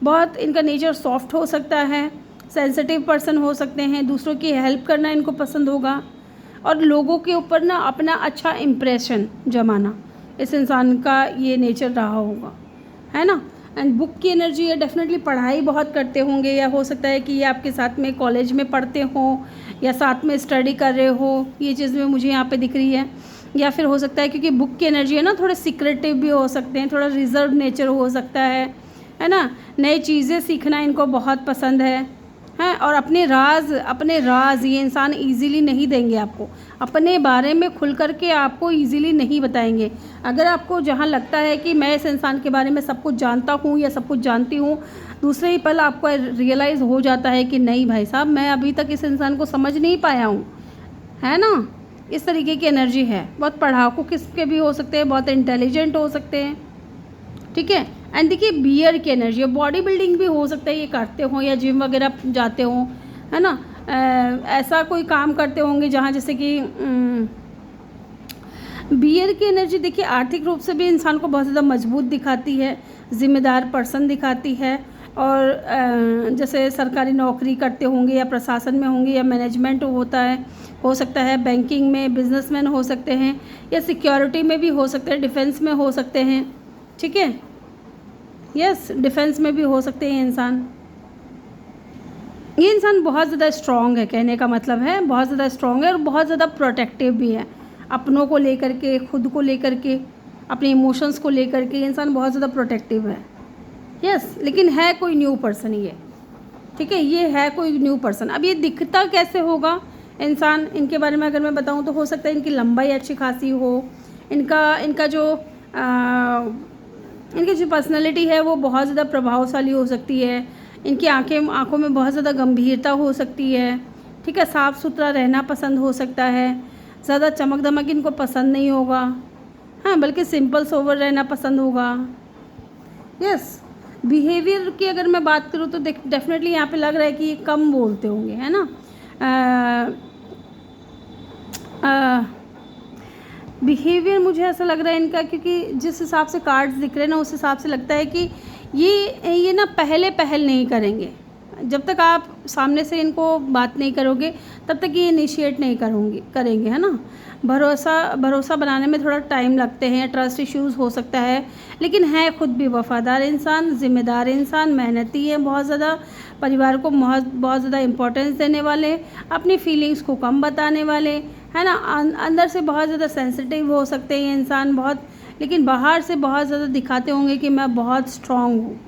बहुत इनका नेचर सॉफ्ट हो सकता है, सेंसिटिव पर्सन हो सकते हैं, दूसरों की हेल्प करना इनको पसंद होगा, और लोगों के ऊपर ना अपना अच्छा इम्प्रेशन जमाना इस इंसान का ये नेचर रहा होगा, है ना। एंड बुक की एनर्जी है, डेफिनेटली पढ़ाई बहुत करते होंगे, या हो सकता है कि ये आपके साथ में कॉलेज में पढ़ते हो या साथ में स्टडी कर रहे हो, ये चीज़ में मुझे यहाँ पे दिख रही है। या फिर हो सकता है क्योंकि बुक की एनर्जी है ना, थोड़े सीक्रेटिव भी हो सकते हैं, थोड़ा रिजर्व नेचर हो सकता है ना। नई चीज़ें सीखना इनको बहुत पसंद है। और अपने राज ये इंसान इजीली नहीं देंगे आपको, अपने बारे में खुल कर के आपको इजीली नहीं बताएंगे। अगर आपको जहाँ लगता है कि मैं इस इंसान के बारे में सब कुछ जानता हूँ या सब कुछ जानती हूँ, दूसरे ही पल आपको रियलाइज़ हो जाता है कि नहीं भाई साहब, मैं अभी तक इस इंसान को समझ नहीं पाया हूँ, है ना। इस तरीके की एनर्जी है। बहुत पढ़ाकू किस्म के भी हो सकते हैं, बहुत इंटेलिजेंट हो सकते हैं, ठीक है। एंड देखिए बियर की एनर्जी है, बॉडी बिल्डिंग भी हो सकता है ये करते हो या जिम वगैरह जाते हो, है ना। ऐसा कोई काम करते होंगे जहाँ जैसे कि बियर की एनर्जी देखिए आर्थिक रूप से भी इंसान को बहुत ज़्यादा मजबूत दिखाती है, ज़िम्मेदार पर्सन दिखाती है। और जैसे सरकारी नौकरी करते होंगे या प्रशासन में होंगे या मैनेजमेंट होता है, हो सकता है बैंकिंग में, बिजनेसमैन हो सकते हैं या सिक्योरिटी में भी हो सकते हैं, डिफेंस में हो सकते हैं, ठीक है। यस, डिफेंस में भी हो सकते हैं इंसान। ये इंसान बहुत ज़्यादा स्ट्रॉन्ग है, कहने का मतलब है बहुत ज़्यादा स्ट्रॉन्ग है और बहुत ज़्यादा प्रोटेक्टिव भी है, अपनों को लेकर के, खुद को लेकर के, अपने इमोशंस को लेकर के। ये इंसान बहुत ज़्यादा प्रोटेक्टिव है। यस, लेकिन है कोई न्यू पर्सन ये, ठीक है, ये है कोई न्यू पर्सन। अब ये दिखता कैसे होगा इंसान, इनके बारे में अगर मैं बताऊं तो हो सकता है इनकी लंबाई अच्छी खासी हो, इनका जो पर्सनालिटी है वो बहुत ज़्यादा प्रभावशाली हो सकती है, इनकी आंखों में बहुत ज़्यादा गंभीरता हो सकती है, ठीक है। साफ़ सुथरा रहना पसंद हो सकता है, ज़्यादा चमक दमक इनको पसंद नहीं होगा, हाँ, बल्कि सिंपल सोवर रहना पसंद होगा। यस, बिहेवियर की अगर मैं बात करूँ तो डेफिनेटली यहाँ पे लग रहा है कि ये कम बोलते होंगे, है ना। बिहेवियर मुझे ऐसा लग रहा है इनका, क्योंकि जिस हिसाब से कार्ड्स दिख रहे हैं ना, उस हिसाब से लगता है कि ये ना पहल नहीं करेंगे। जब तक आप सामने से इनको बात नहीं करोगे तब तक ये इनिशिएट नहीं करेंगे, है ना। भरोसा बनाने में थोड़ा टाइम लगते हैं, ट्रस्ट इश्यूज़ हो सकता है, लेकिन है खुद भी वफ़ादार इंसान, ज़िम्मेदार इंसान, मेहनती है बहुत ज़्यादा, परिवार को बहुत ज़्यादा इम्पोर्टेंस देने वाले, अपनी फीलिंग्स को कम बताने वाले, है ना। अंदर से बहुत ज़्यादा सेंसिटिव हो सकते हैं इंसान बहुत, लेकिन बाहर से बहुत ज़्यादा दिखाते होंगे कि मैं बहुत स्ट्रॉन्ग हूँ।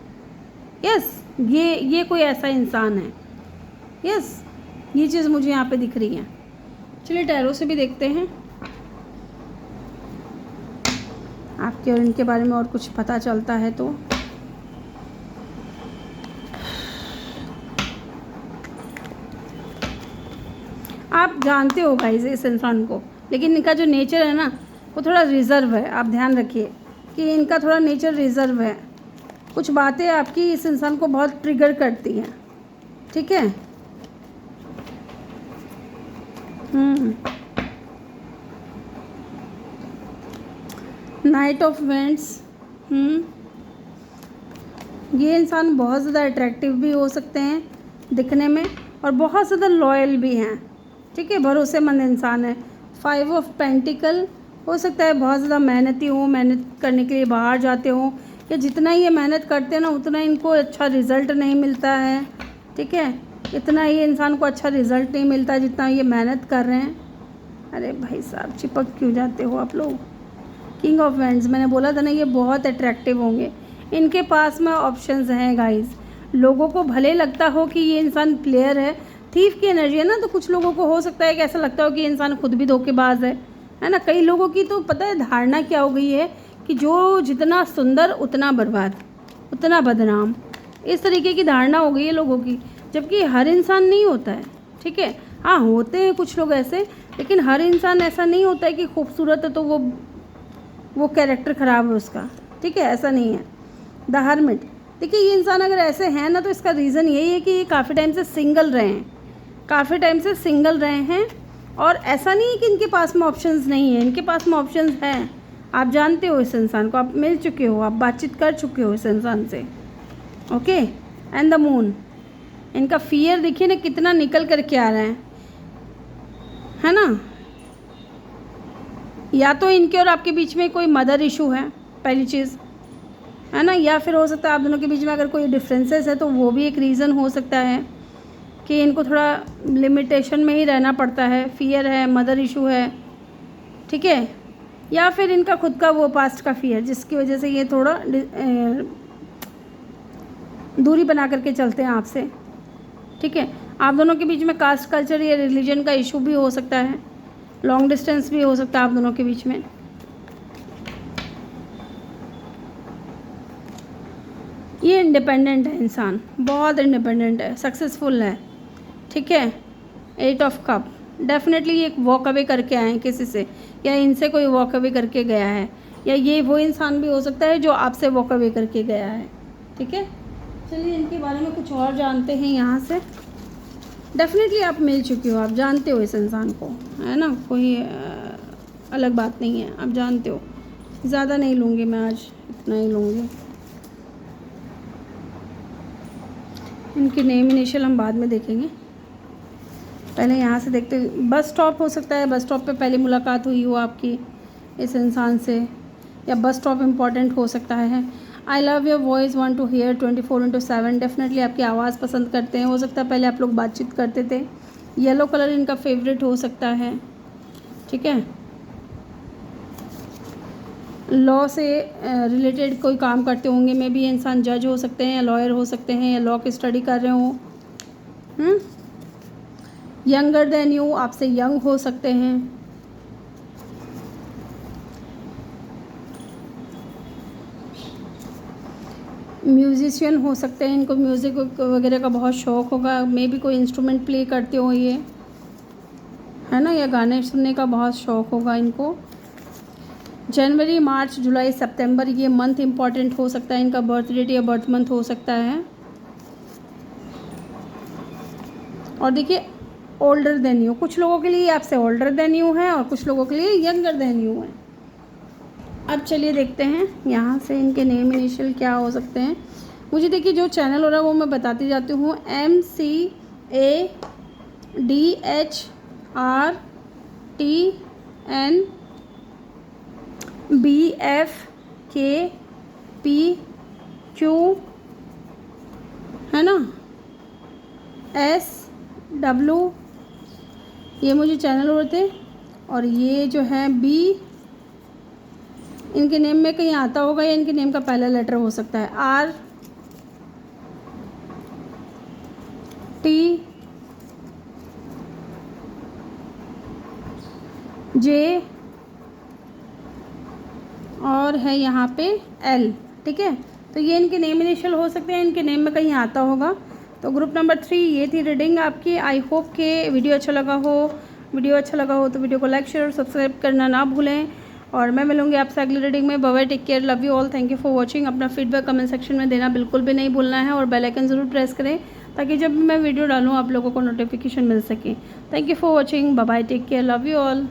यस, ये कोई ऐसा इंसान है। यस, ये चीज़ मुझे यहाँ पे दिख रही है। चलिए टैरो से भी देखते हैं आपके और इनके बारे में और कुछ पता चलता है तो। आप जानते हो गाइस इस इंसान को, लेकिन इनका जो नेचर है ना वो थोड़ा रिज़र्व है। आप ध्यान रखिए कि इनका थोड़ा नेचर रिज़र्व है। कुछ बातें आपकी इस इंसान को बहुत ट्रिगर करती हैं, ठीक है। Night of vents. ये इंसान बहुत ज़्यादा अट्रैक्टिव भी हो सकते हैं दिखने में और बहुत ज़्यादा लॉयल भी हैं, ठीक है, भरोसेमंद इंसान है। 5 ऑफ पेंटिकल, हो सकता है बहुत ज़्यादा मेहनती हो, मेहनत करने के लिए बाहर जाते हो, या जितना ये मेहनत करते हैं ना उतना इनको अच्छा रिज़ल्ट नहीं मिलता है, ठीक है। इतना ये इंसान को अच्छा रिज़ल्ट नहीं मिलता जितना ये मेहनत कर रहे हैं। अरे भाई साहब, चिपक क्यों जाते हो आप लोग। किंग ऑफ वेंड्स, मैंने बोला था ना ये बहुत अट्रैक्टिव होंगे। इनके पास में ऑप्शंस हैं गाइस। लोगों को भले लगता हो कि ये इंसान प्लेयर है, थीफ की एनर्जी है ना, तो कुछ लोगों को हो सकता है कि ऐसा लगता हो कि इंसान खुद भी धोखेबाज है ना। कई लोगों की तो पता है धारणा क्या हो गई है कि जो जितना सुंदर उतना बर्बाद, उतना बदनाम, इस तरीके की धारणा हो गई है लोगों की, जबकि हर इंसान नहीं होता है, ठीक है। हाँ, होते हैं कुछ लोग ऐसे, लेकिन हर इंसान ऐसा नहीं होता है कि खूबसूरत है तो वो कैरेक्टर ख़राब है उसका, ठीक है, ऐसा नहीं है। द हर्मिट, देखिए ये इंसान अगर ऐसे हैं ना तो इसका रीज़न यही है कि ये काफ़ी टाइम से सिंगल रहे हैं, और ऐसा नहीं है कि इनके पास में ऑप्शंस नहीं है, इनके पास में ऑप्शंस हैं। आप जानते हो इस इंसान को, आप मिल चुके हो, आप बातचीत कर चुके हो इस इंसान से, ओके। एंड द मून, इनका फियर देखिए ना कितना निकल करके आ रहा है ना। या तो इनके और आपके बीच में कोई मदर इशू है, पहली चीज़, है ना, या फिर हो सकता है आप दोनों के बीच में अगर कोई डिफरेंसेस है तो वो भी एक रीज़न हो सकता है कि इनको थोड़ा लिमिटेशन में ही रहना पड़ता है। फियर है, मदर इशू है, ठीक है, या फिर इनका खुद का वो पास्ट का फियर जिसकी वजह से ये थोड़ा दूरी बना करके चलते हैं आपसे। ठीक है, आप दोनों के बीच में कास्ट कल्चर या रिलीजन का इशू भी हो सकता है, लॉन्ग डिस्टेंस भी हो सकता है आप दोनों के बीच में। ये इंडिपेंडेंट है इंसान, बहुत इंडिपेंडेंट है, सक्सेसफुल है। ठीक है, 8 ऑफ कप, डेफिनेटली ये वॉक अवे करके आए हैं किसी से, या इनसे कोई वॉक अवे करके गया है, या ये वो इंसान भी हो सकता है जो आपसे वॉक अवे करके गया है। ठीक है, चलिए इनके बारे में कुछ और जानते हैं यहाँ से। डेफिनेटली आप मिल चुके हो, आप जानते हो इस इंसान को, है ना, कोई अलग बात नहीं है, आप जानते हो। ज़्यादा नहीं लूँगी मैं आज, इतना ही लूँगी। इनके नेम इनिशियल हम बाद में देखेंगे, पहले यहाँ से देखते। बस स्टॉप हो सकता है, बस स्टॉप पे पहली मुलाकात हुई हो आपकी इस इंसान से, या बस स्टॉप इम्पॉर्टेंट हो सकता है। I love your voice, want to hear 24/7, definitely आपकी आवाज़ पसंद करते हैं। हो सकता है पहले आप लोग बातचीत करते थे। येलो कलर इनका फेवरेट हो सकता है। ठीक है, लॉ से रिलेटेड कोई काम करते होंगे, मे बी इंसान जज हो सकते हैं या लॉयर हो सकते हैं, या लॉ की स्टडी कर रहे हो। यंगर देन यू, आपसे यंग हो सकते हैं। म्यूजिशियन हो सकते हैं, इनको म्यूज़िक वगैरह का बहुत शौक़ होगा, मे बी कोई इंस्ट्रूमेंट प्ले करते हो ये, है ना, या गाने सुनने का बहुत शौक़ होगा इनको। जनवरी, मार्च, जुलाई, सितंबर, ये मंथ इम्पॉर्टेंट हो सकता है, इनका बर्थ डेट या बर्थ मंथ हो सकता है। और देखिए ओल्डर देन यू, कुछ लोगों के लिए आपसे ओल्डर देन यू है और कुछ लोगों के लिए यंगर देन यू है। अब चलिए देखते हैं यहाँ से इनके नेम इनिशियल क्या हो सकते हैं। मुझे देखिए जो चैनल हो रहा है वो मैं बताती जाती हूँ। MCADHRTNBFKP, है ना, SW, ये मुझे चैनल हो रहे थे। और ये जो है B, इनके नेम में कहीं आता होगा या इनके नेम का पहला लेटर हो सकता है। RTJ, और है यहाँ पे L। ठीक है, तो ये इनके नेम इनिशियल हो सकते हैं, इनके नेम में कहीं आता होगा। तो ग्रुप नंबर 3 ये थी रीडिंग आपकी। आई होप कि वीडियो अच्छा लगा हो। तो वीडियो को लाइक, शेयर और सब्सक्राइब करना ना भूलें। और मैं मिलूंगी आपसे अगली रीडिंग में। Bye bye, take care, love you all, thank you for watching. अपना फीडबैक कमेंट सेक्शन में देना बिल्कुल भी नहीं भूलना है, और बेल आइकन ज़रूर प्रेस करें ताकि जब भी मैं वीडियो डालूँ आप लोगों को नोटिफिकेशन मिल सके। Thank you for watching, bye bye, take care, love you all.